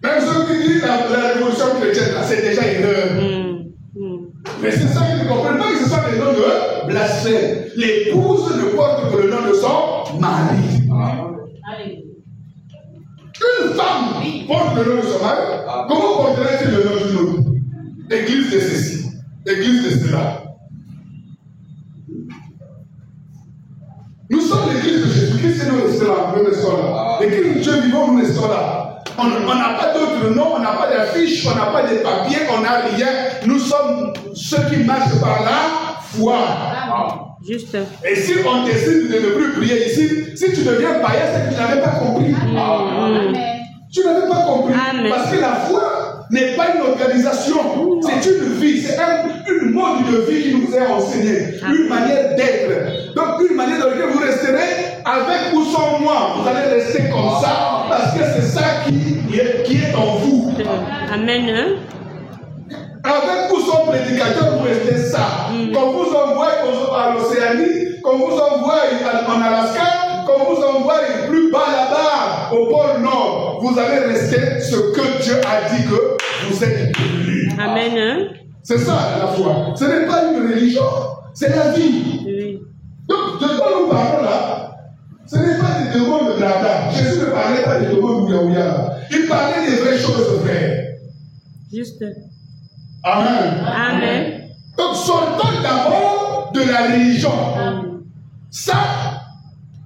Même ceux qui disent la révolution chrétienne, c'est déjà erreur. Mais c'est ça qu'ils ne comprennent pas, que ce soit des noms de blasphème. L'épouse ne porte que le nom de son mari. Une femme porte le nom de son mari. Comment porterait-il le nom d'une autre? Église de ceci, église de cela. Nous sommes l'église de Jésus-Christ et nous restons là. L'église de Dieu vivant, nous restons là. On n'a pas d'autre nom, on n'a pas d'affiche, on n'a pas de papier, on n'a rien. Nous sommes ceux qui marchent par la foi. Juste. Et si on décide de ne plus prier ici, si tu deviens païen, c'est que tu n'avais pas compris. Tu n'avais pas compris. Parce que la foi n'est pas une organisation, c'est une vie, c'est une mode de vie qui nous est enseignée, une manière d'être. Donc une manière dans laquelle vous resterez avec ou sans moi, vous allez rester comme ça, parce que c'est ça qui est en vous. Amen. Avec ou sans prédicateur, vous restez ça. Qu'on vous envoie à l'Océanie, qu'on vous envoie en Alaska, qu'on vous envoie plus bas là-bas, au pôle Nord, vous allez rester ce que Dieu a dit que vous êtes devenu. Amen. C'est ça la foi. Ce n'est pas une religion, c'est la vie. Oui. Donc, de quoi nous parlons là, ce n'est pas des demandes de blabla. Jésus ne parlait pas des demandes ouïa. Il parlait des vraies choses vraies. Juste. Amen. Amen. Donc, sortons d'abord de la religion. Ça,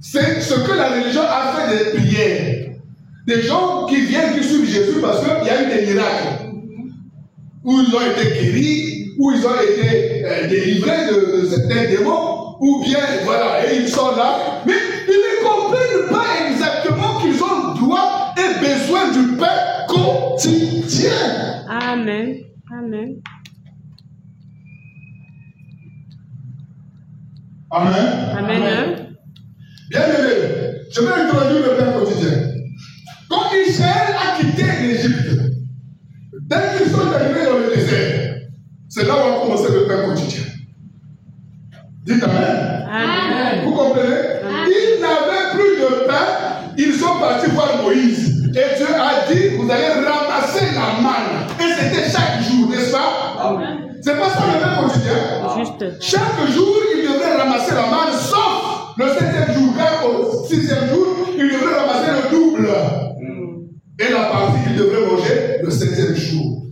c'est ce que la religion a fait des prières. Des gens qui viennent, qui suivent Jésus parce qu'il y a eu des miracles. Où ils ont été guéris, où ils ont été délivrés de certains démons, ou bien, voilà, et ils sont là. Mais ils ne comprennent pas exactement qu'ils ont droit et besoin du pain quotidien. Amen. Amen. Amen. Amen. Bien aimé, je vais introduire le pain quotidien. Quand Israël a quitté l'Égypte, dès qu'ils sont arrivés dans le désert, c'est là où a commencé le pain quotidien. Dites Amen. Amen. Vous comprenez? Ils n'avaient plus de pain, ils sont partis voir Moïse. Et Dieu a dit, vous allez Chaque jour, il devrait ramasser la manne, sauf le 7e jour. Car au 6e jour, il devrait ramasser le double. Et la partie qu'il devrait manger le 7e jour.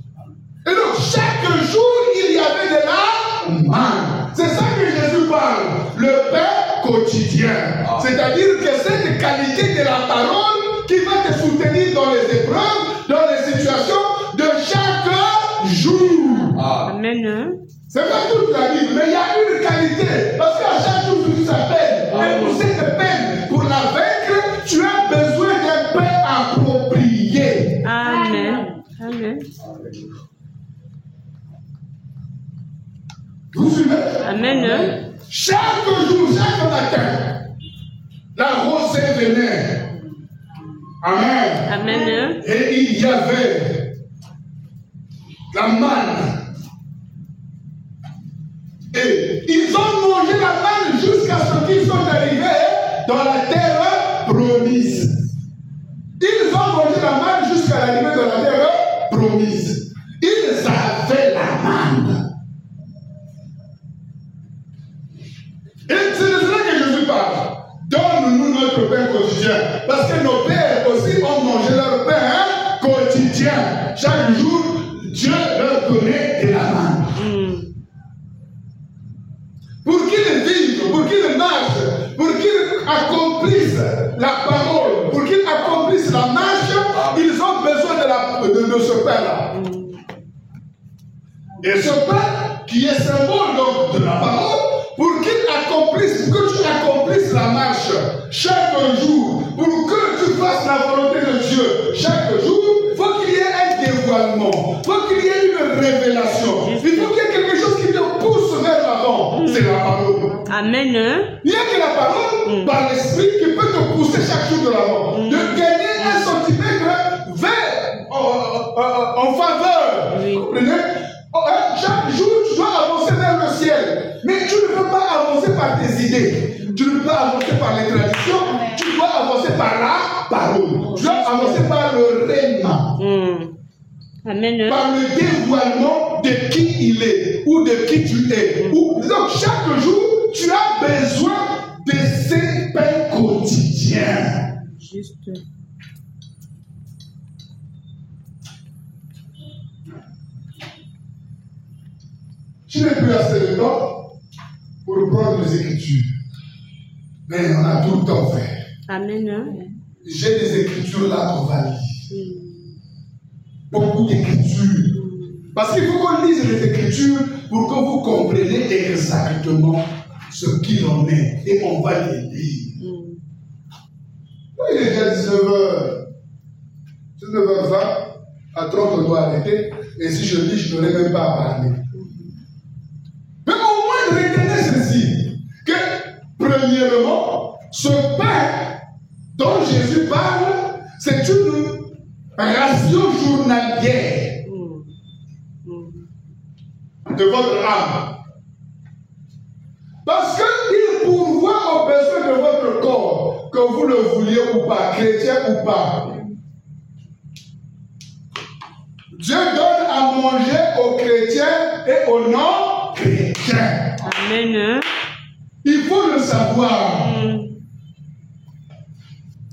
Et donc, chaque jour, il y avait de la manne. C'est ça que Jésus parle. Le pain quotidien. C'est-à-dire que cette qualité de la parole qui va te soutenir dans les épreuves, dans les situations de chaque jour. Amen. C'est pas toute la Bible, mais il y a une qualité. Parce qu'à chaque jour, tu t'appelles. Et pour cette peine, pour la vaincre, tu as besoin d'un pain approprié. Amen. Amen. Vous suivez? Amen. Chaque jour, chaque matin, la rosée venait. Amen. Amen. Et il y avait la manne. Et ils ont mangé la manne jusqu'à ce qu'ils sont arrivés dans la terre promise. Ils ont mangé la manne jusqu'à l'arrivée dans la terre promise. Ils avaient la manne. Et c'est de cela que Jésus parle. Donne-nous notre pain quotidien. Parce que nos pères aussi ont mangé leur pain quotidien. Chaque jour, Dieu leur donnait de la manne. Pour qu'ils vivent, pour qu'ils marchent, pour qu'ils accomplissent la parole, pour qu'ils accomplissent la marche, ils ont besoin de ce pain-là. Et ce pain, qui est symbole donc de la parole, pour qu'ils accomplissent, pour que tu accomplisses la marche chaque jour, pour que tu fasses la volonté de Dieu chaque jour, il faut qu'il y ait un dévoilement, il faut qu'il y ait une révélation, il faut qu'il y ait quelque chose qui te pousse vers l'avant. C'est la parole. Amen. Il n'y a que la parole par l'esprit qui peut te pousser chaque jour de l'avant, de gagner un centimètre vers, en faveur. Oui. Vous comprenez? Chaque jour, tu dois avancer vers le ciel. Mais tu ne peux pas avancer par tes idées. Tu ne peux pas avancer par les traditions. Tu dois avancer par la parole. Tu dois avancer par le règne. Amen. Par le dévoilement de qui il est ou de qui tu es. Donc chaque jour, tu as besoin de ces pains quotidiens. Juste. Tu n'es plus assez de temps pour prendre les Écritures. Mais on a tout le temps fait. Amen. J'ai des Écritures là qu'on va lire. Beaucoup d'Écritures. Parce qu'il faut qu'on lise les Écritures pour que vous compreniez exactement ce qu'il en est. Et on va les lire. Il est déjà 19h. 19h20. À 30, on doit arrêter. Et si je lis, je n'aurai même pas à parler. Mais au moins, retenez ceci. Que, premièrement, ce pain dont Jésus parle, c'est une ration journalière de votre âme. Parce qu'il pourvoit aux besoins de votre corps, que vous le vouliez ou pas, chrétien ou pas. Dieu donne à manger aux chrétiens et aux non-chrétiens. Amen. Il faut le savoir.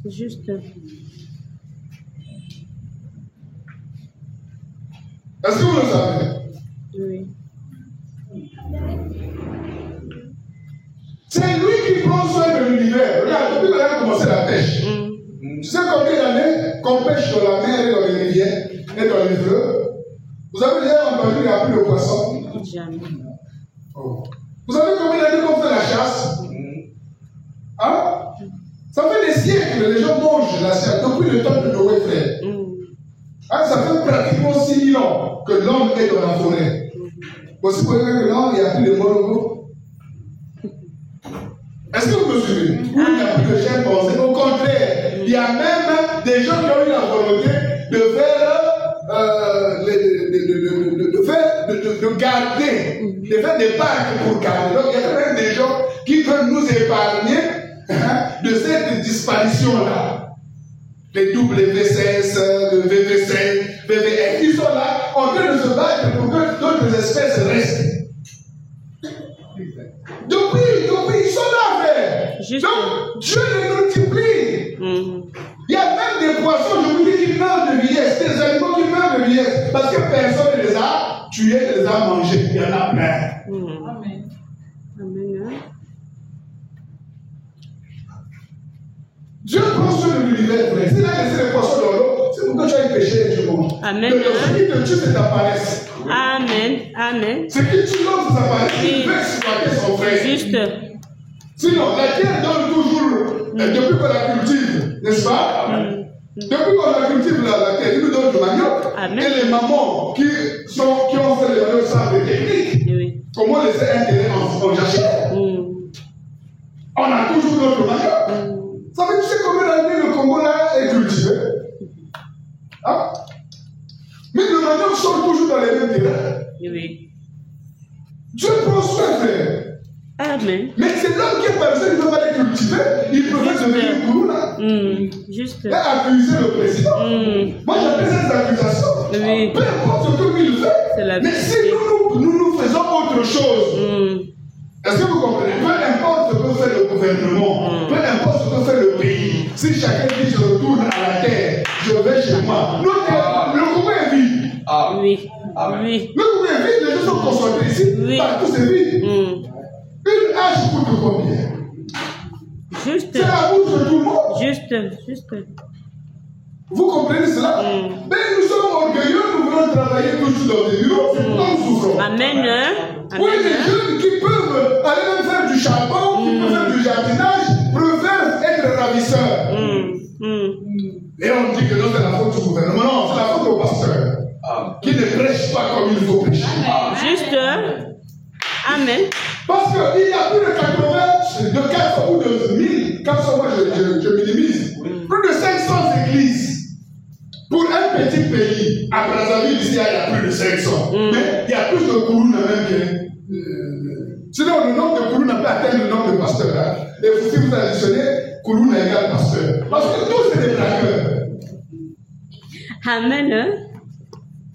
Juste. Est-ce que vous le savez? Oui. C'est lui qui prend soin de l'univers. Regarde, depuis qu'on a commencé la pêche. Tu sais combien d'années qu'on pêche dans la mer et dans les rivières et dans les fleuves? Vous avez déjà entendu qu'il n'y a plus de poissons? Jamais. Oh. Vous savez combien d'années qu'on fait la chasse? Hein? Ça fait des siècles, les gens mangent la chasse depuis le temps de Noé, frère. Hein, ça fait pratiquement 6000 ans que l'homme est dans la forêt. Vous pouvez dire que non, il n'y a plus de monogo. Est-ce que vous me suivez? Oui, il n'y a plus de chimpanzés. Au contraire, il y a même des gens qui ont eu la volonté de faire, de garder, de faire des parcs pour garder. Donc, il y a même des gens qui veulent nous épargner de cette disparition-là. Les WCS, le VVC, VVF, ils sont là en train de se battre pour que d'autres espèces restent. Juste. Donc, Dieu les multiplie. Mhm. Il y a même des poissons, je vous dis, qui meurent de vieillesse, des animaux qui meurent de vieillesse, parce que personne ne les a tués, ne les a mangés. Il y en a plein. Mhm. Amen. Amen. Hein? Dieu prend soin de l'univers, frère. S'il a laissé les poissons dans l'eau, c'est pourquoi tu as péché et tu manges. Amen. Ce qui te tue, c'est ta paresse. Amen. Amen. Ce qui tue l'homme, c'est sa paresse. Oui. Il veut exploiter son frère. Juste. Sinon, la terre donne toujours, depuis qu'on la cultive, n'est-ce pas? Depuis qu'on la cultive, la terre, il nous donne du manioc. Amen. Et les mamans qui ont fait les manioc savent des techniques. Oui. Comment laisser un terrain en jachère? On a toujours notre manioc. Ça veut dire, tu sais combien d'années le Congo là est cultivé? Hein? Mais le manioc sort toujours dans les mêmes terrains. Oui. Dieu prend soin, frère. Amen. Mais c'est l'homme qui est paresseux, il ne veut pas les cultiver. Il préfère devenir Kourouna. Juste. Et accuser le président. Moi, j'appelle ça des accusations. Oui. Peu importe ce que lui fait. C'est la Mais si vérité. nous faisons autre chose, est-ce que vous comprenez? Peu importe ce que fait le gouvernement, peu importe ce que fait le pays, si chacun dit je retourne à la terre, je vais chez moi. Le Congo est vide. Oui. Oui. Le Congo est vide, les gens sont concentrés ici. Oui. Partout c'est vide. Une hache coûte combien? Juste. C'est la bouche de tout le monde. Juste. Juste. Vous comprenez cela? Mais nous sommes orgueilleux, nous voulons travailler toujours dans des bureaux, c'est pourquoi nous souffrons. Amen. Hein? Oui, Amen. les jeunes qui peuvent aller même faire du charbon, qui peuvent faire du jardinage, préfèrent être ravisseurs. Et on dit que non, c'est la faute du gouvernement. Non, c'est la faute au pasteur. Qui ne prêche pas comme il faut prêcher. Juste. Amen. Parce qu'il y a plus de 80, de 4 ou de 1000, 400, moi je minimise, plus de 500 églises. Pour un petit pays, à Brazzaville, ici, il y a plus de 500. Mais il y a plus de Kourouna même que. Sinon, le nombre de Kourouna peut atteindre le nombre de pasteurs. Hein. Et si vous additionnez, Kourouna égale pasteur. Parce que tous, c'est des braqueurs. Amen. Hein?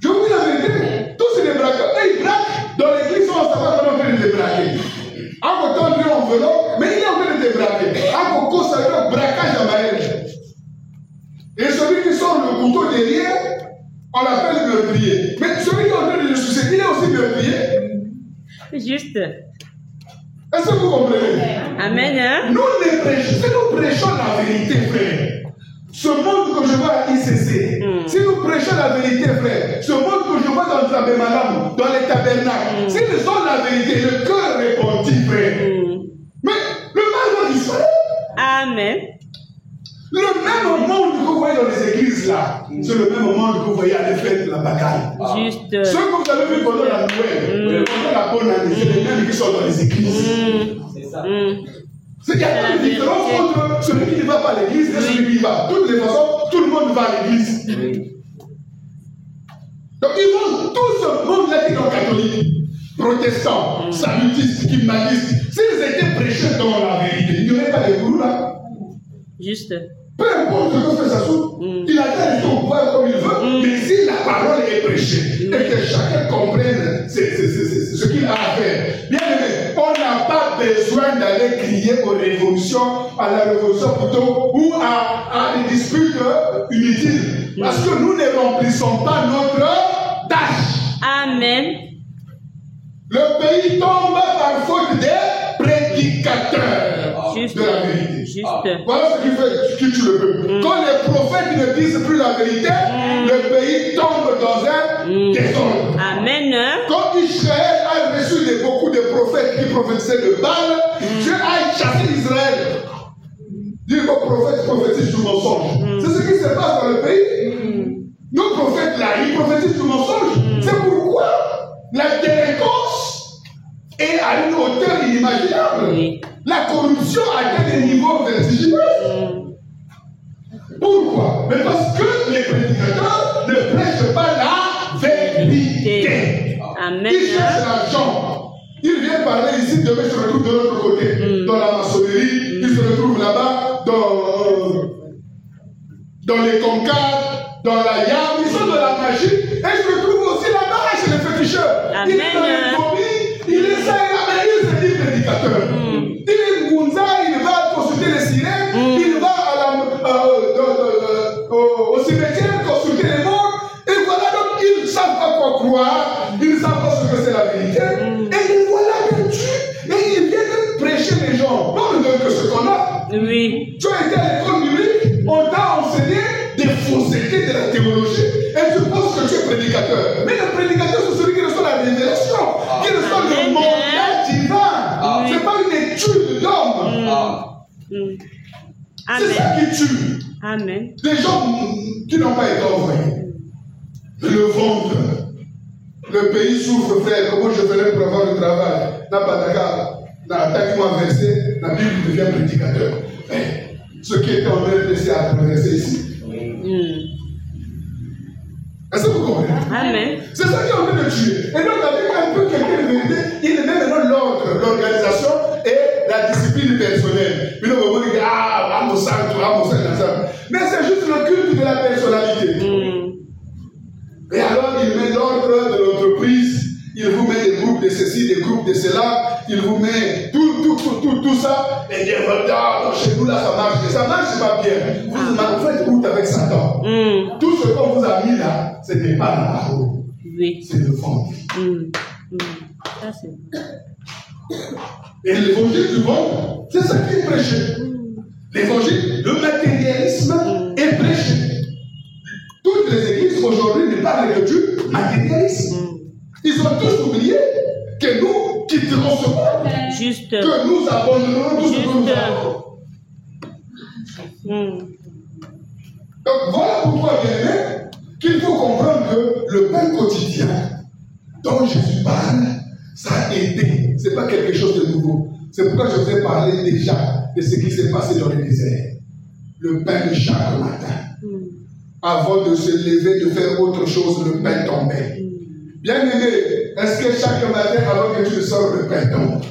Je vous dis la vérité, tous, c'est des braqueurs. Et ils braquent dans l'église, on va savoir qu'on est en train de les braquer. En côté, on est en vélo, mais il est en train de les braquer. En côté, ça veut dire braquage à mariage. Et celui qui sort le couteau derrière, on l'appelle meurtrier. Mais celui qui est en train de le sucer, il est aussi meurtrier. Juste. Est-ce que vous comprenez? Amen. Hein? Nous les prêchons, si nous prêchons la vérité, frère, ce monde que je vois à ICC, si nous prêchons la vérité, frère, ce monde que je vois dans le Tabémanam, dans les tabernacles, si nous sommes la vérité, le cœur répondit, frère. Mais le mal va disparaître. Amen. Le même monde que vous voyez dans les églises là, c'est le même monde que vous voyez à l'effet de la bagaille. Juste. Ceux que vous avez vu pendant la Noël, pendant la bonne année, c'est les mêmes qui sont dans les églises. C'est ça. Il y a pas de différence entre celui qui ne va pas à l'église et celui qui y va. De toutes les façons, tout le monde va à l'église. Donc ils vont, tout ce monde-là qui est non catholique, protestants, salutistes, kimmanistes, s'ils étaient prêchés dans la vérité, il n'y aurait pas de gourou là. Juste. Peu importe ce que fait Sassou, il a fait son pouvoir comme il veut, mais si la parole est prêchée et que chacun comprenne ce qu'il a à faire, bien aimé, on n'a pas besoin d'aller crier aux révolutions, à la révolution plutôt, ou à des disputes inutiles, parce que nous ne remplissons pas notre tâche. Amen. Le pays tombe par faute des prédicateurs Juste. de la vérité. Juste. Voilà ce qui tue le peuple. Quand les prophètes ne disent plus la vérité, le pays tombe dans un désordre. Amen. Quand Israël a reçu beaucoup de prophètes qui prophétisaient de Baal, Dieu a chassé Israël. Dire que prophète prophétise du mensonge. C'est ce qui se passe dans le pays. Nos prophètes là, ils prophétisent du mensonge. C'est pourquoi la délinquance est à une hauteur inimaginable. Oui. La corruption atteint des niveaux vertigineux. Pourquoi? Mais parce que les prédicateurs ne prêchent pas la vérité. Amen. Ils cherchent l'argent. Ils viennent parler ici, demain ils se retrouvent de l'autre côté. Dans la maçonnerie, ils se retrouvent là-bas, dans les concards, dans la yam, ils sont dans la magie, et ils se retrouvent aussi là-bas chez les féticheurs. Amen. Il est dans les fourmis, il est ça et là, mais il se dit prédicateur. Il est Ngunza, il va construire Oui. Tu as été à l'école biblique, on t'a enseigné des faussetés de la théologie et tu penses que tu es prédicateur. Mais le prédicateur, c'est celui qui reçoit la révélation, qui reçoit le mandat divin. Ce n'est pas une étude d'homme. C'est ça qui tue. Amen. Les gens qui n'ont pas été envoyés. Le ventre. Le pays souffre, frère. Comment je ferai pour avoir le travail? N'a pas d'accord. Attaque-moi verset, la Bible devient prédicateur. Mais ce qui était en train de laisser à traverser ici. Est-ce que vous comprenez? Amen. C'est ça qui est en train de tuer. Et donc, avec un peu quelqu'un de vérité, il met maintenant l'ordre, l'organisation et la discipline personnelle. Puis le moment où il dit, ah, mon sang, mais c'est juste le culte de la personnalité. Et alors, il met l'ordre de l'entreprise. Il vous met des groupes de ceci, des groupes de cela. Il vous met tout ça. Et il dit, regarde, chez nous là, ça marche. Mais ça marche pas bien. Vous faites route avec Satan. Tout ce qu'on vous a mis là, ce n'est pas la parole. Oui. C'est le ventre. Ça, c'est bon. Et l'évangile du ventre, c'est ça qui est prêché. L'évangile, le matérialisme est prêché. Toutes les églises aujourd'hui ne parlent que du matérialisme. Ils ont tous oublié que nous quitterons ce monde. Juste. Que nous abandonnerons tout ce que nous avons. Donc voilà pourquoi, bien aimé, qu'il faut comprendre que le pain quotidien dont Jésus parle, ça a été. Ce n'est pas quelque chose de nouveau. C'est pourquoi je vous ai parlé déjà de ce qui s'est passé dans le désert. Le pain de chaque matin. Avant de se lever, de faire autre chose, le pain tombait. Bien aimé, est-ce que chaque matin, avant que tu sors, le pain tombe?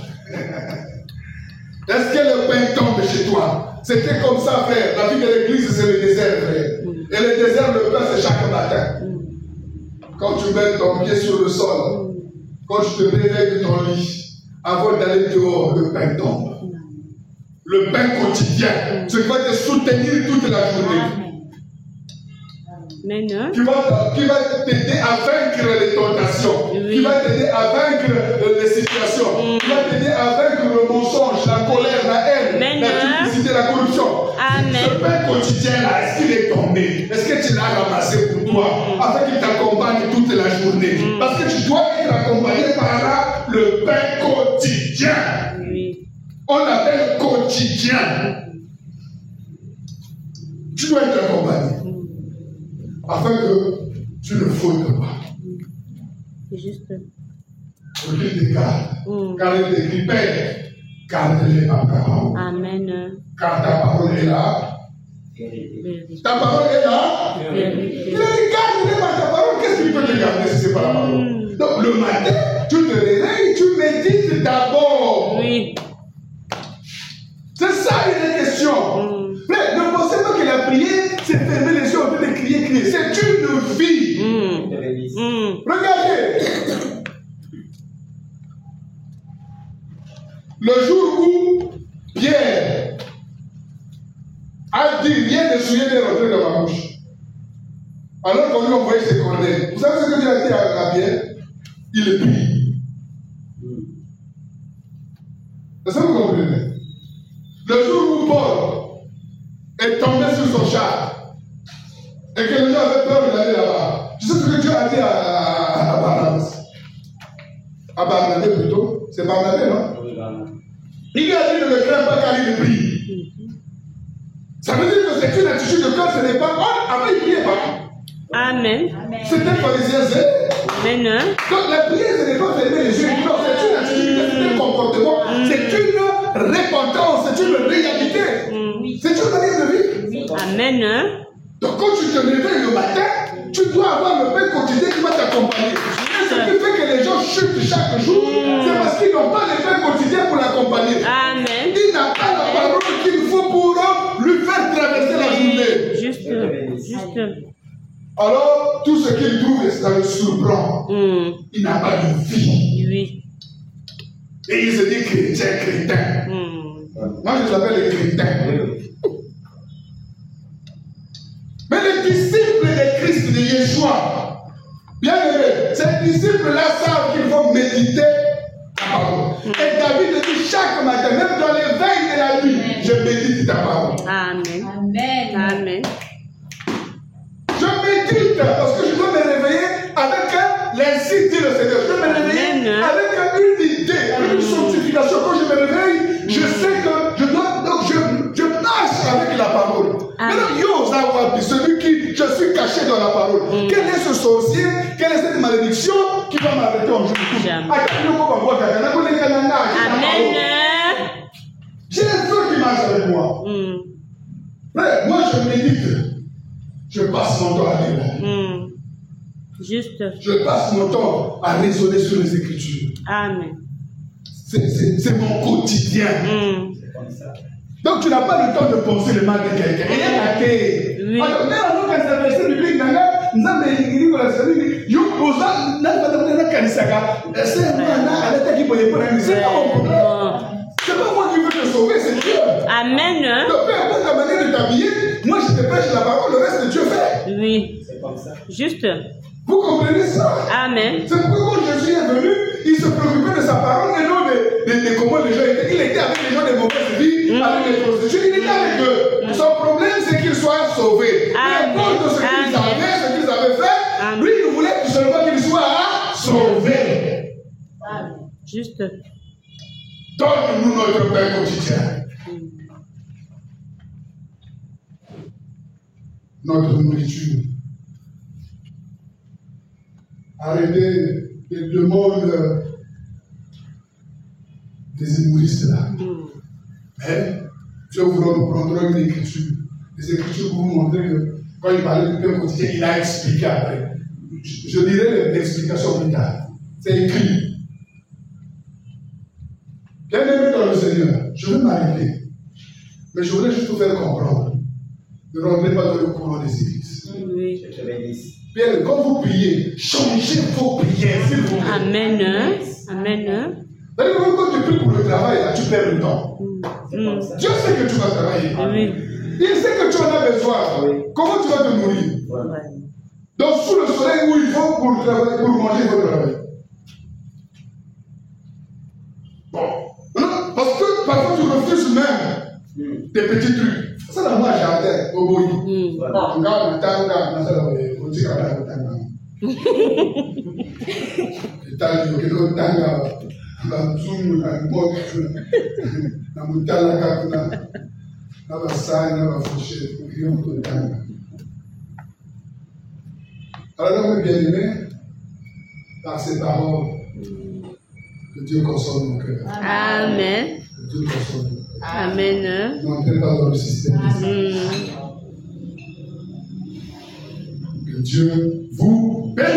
Est-ce que le pain tombe chez toi? C'était comme ça, frère. La vie de l'église, c'est le désert, frère. Et le désert, le pain, c'est chaque matin. Quand tu mets ton pied sur le sol, quand tu te réveilles de ton lit, avant d'aller dehors, le pain tombe. Le pain quotidien, ce qui va te soutenir toute la journée. Qui va t'aider à vaincre les tentations, qui va t'aider à vaincre les situations, qui va t'aider à vaincre le mensonge, la colère, la haine, la duplicité, la corruption. Ce pain quotidien là, est-ce qu'il est tombé? Est-ce que tu l'as ramassé pour toi afin qu'il t'accompagne toute la journée? Parce que tu dois être accompagné par là, le pain quotidien. On l'appelle quotidien. Tu dois être accompagné. Afin que tu ne fautes pas. C'est juste. Pour qu'il te garde. Car il est écrit, Père, garde-les ma parole. Amen. Car ta parole est là. Ta parole est là. Il a dit, garde-les par ta parole. Qu'est-ce qu'il peut te garder si ce n'est pas la parole? Donc le matin, tu te réveilles, tu médites d'abord. Oui. C'est ça une question. Mais ne pensez pas que la prière, c'est fermer les yeux en train de crier. C'est une vie. Regardez. Le jour où Pierre a dit rien de souillé de rentrer dans ma bouche, alors qu'on lui a envoyé ses cornets. Vous savez ce que Dieu a dit à Pierre? Il prie. Est-ce que vous comprenez? Le jour où Paul est tombé sur son char et que les gens avaient peur d'aller là-bas, tu sais ce que Dieu a dit à Barnabas? À Barnabé plutôt. C'est Barnabé, non? Il lui a dit ne le crains pas car il prie. Ça veut dire que c'est une attitude de cœur, ce n'est pas. Avant il priait pas. Amen. C'était pharisien zèle. Amen. Donc la prière, ce n'est pas fermer les yeux. Non, c'est une attitude, c'est un comportement, c'est une repentance, c'est une réalité. C'est une manière de vivre. Amen. Donc quand tu te réveilles le matin, tu dois avoir le pain quotidien qui va t'accompagner. Et ce qui fait que les gens chutent chaque jour, c'est parce qu'ils n'ont pas le pain quotidien pour l'accompagner. Amen. Il n'a pas la parole qu'il faut pour lui faire traverser la journée. Juste. Alors, tout ce qu'il trouve, ça le surprend. Il n'a pas de vie. Oui. Et il se dit chrétien. Moi, je l'appelle les chrétiens. Mais les disciples de Christ, de Yeshua, bien aimés, ces disciples-là savent qu'il faut méditer la parole. Et David dit chaque matin, même dans les veilles de la nuit, je médite ta parole. Amen. Amen. Amen. Je médite parce que je dois me réveiller avec l'insigne dit le Seigneur. Je dois me réveiller avec une idée, une sanctification. Quand je me réveille, je sais que je dois, donc je marche avec la parole. Maintenant, Yosawapi, celui qui, je suis caché dans la parole. Quel est ce sorcier? Quelle est cette malédiction qui va m'arrêter en jour de Jamais. Amen. J'ai les feux qui marchent avec moi. Frère, moi je médite. Je passe mon temps à lire. Juste. Je passe mon temps à raisonner sur les Écritures. Amen. C'est mon quotidien. Donc tu n'as pas le temps de penser le mal de quelqu'un. Oui. Alors, même quand c'est verset biblique, nous avons écrit dans la série, c'est pas mon problème. C'est pas moi qui veux te sauver, c'est Dieu. Amen. Donc, peu importe la manière de t'habiller, moi je te prêche la parole, le reste de Dieu fait. Oui. Juste. Vous comprenez ça? Amen. C'est pourquoi quand Jésus est venu, il se préoccupait de sa parole et non de comment les gens étaient. Il était avec les gens de mauvaise vie, avec les prostituées, il était avec eux. Son problème, c'est qu'ils soient sauvés. Peu importe ce qu'ils avaient fait, lui, il voulait tout seulement qu'ils soient sauvés. Juste. Donne-nous notre pain quotidien. Notre nourriture. Arrêtez le monde des humoristes là. Mais Dieu vous prendra une écriture. Des écritures pour vous montrer que quand il parlait du pain quotidien, il a expliqué après. Je dirai l'explication plus tard. C'est écrit. Bien aimé dans le Seigneur, je veux m'arrêter. Mais je voulais juste vous faire comprendre. Ne rentrez pas dans le courant des églises. Oui. Pierre, quand vous priez, changez vos prières, s'il vous plaît. Amen. Amen. D'ailleurs, quand tu pries pour le travail, là, tu perds le temps. Dieu sait que tu vas travailler. Oui. Il sait que tu en as besoin. Comment tu vas te nourrir? Donc, sous le soleil où il faut pour travailler, pour manger, il faut travailler. Bon. Parce que parfois tu refuses même des petits trucs. Ça, là, moi, jardin, au bout. Alors, bien aimé, par ces paroles, que Dieu console nos cœurs. Amen. Que Dieu console nos cœurs. Amen. N'entrez pas dans le système. Que Dieu vous bénisse.